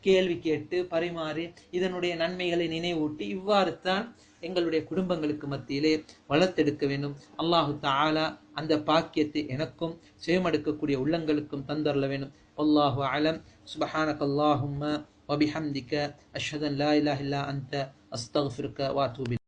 கேள்வி கேட்டு பரிமாறி இதனுடைய நன்மைகளை நினைவூட்டி இவ்வாறு தான் எங்களுடைய குடும்பங்களுக்கு மத்தியிலே வளர்த்தெடுக்க வேண்டும். அல்லாஹு தஆலா அந்த பாக்கியத்தை எனக்கும் செவிமடுக்கக்கூடிய உள்ளங்களுக்கும் தந்தரல வேண்டும். அல்லாஹு அலம். சுப்ஹானக்கல்லாஹும்ம வபிஹம்திக அஷ்ஹது அன் லா இலாஹா இல்லா அன்த அஸ்தக்ஃபிருக வ அத்தூபு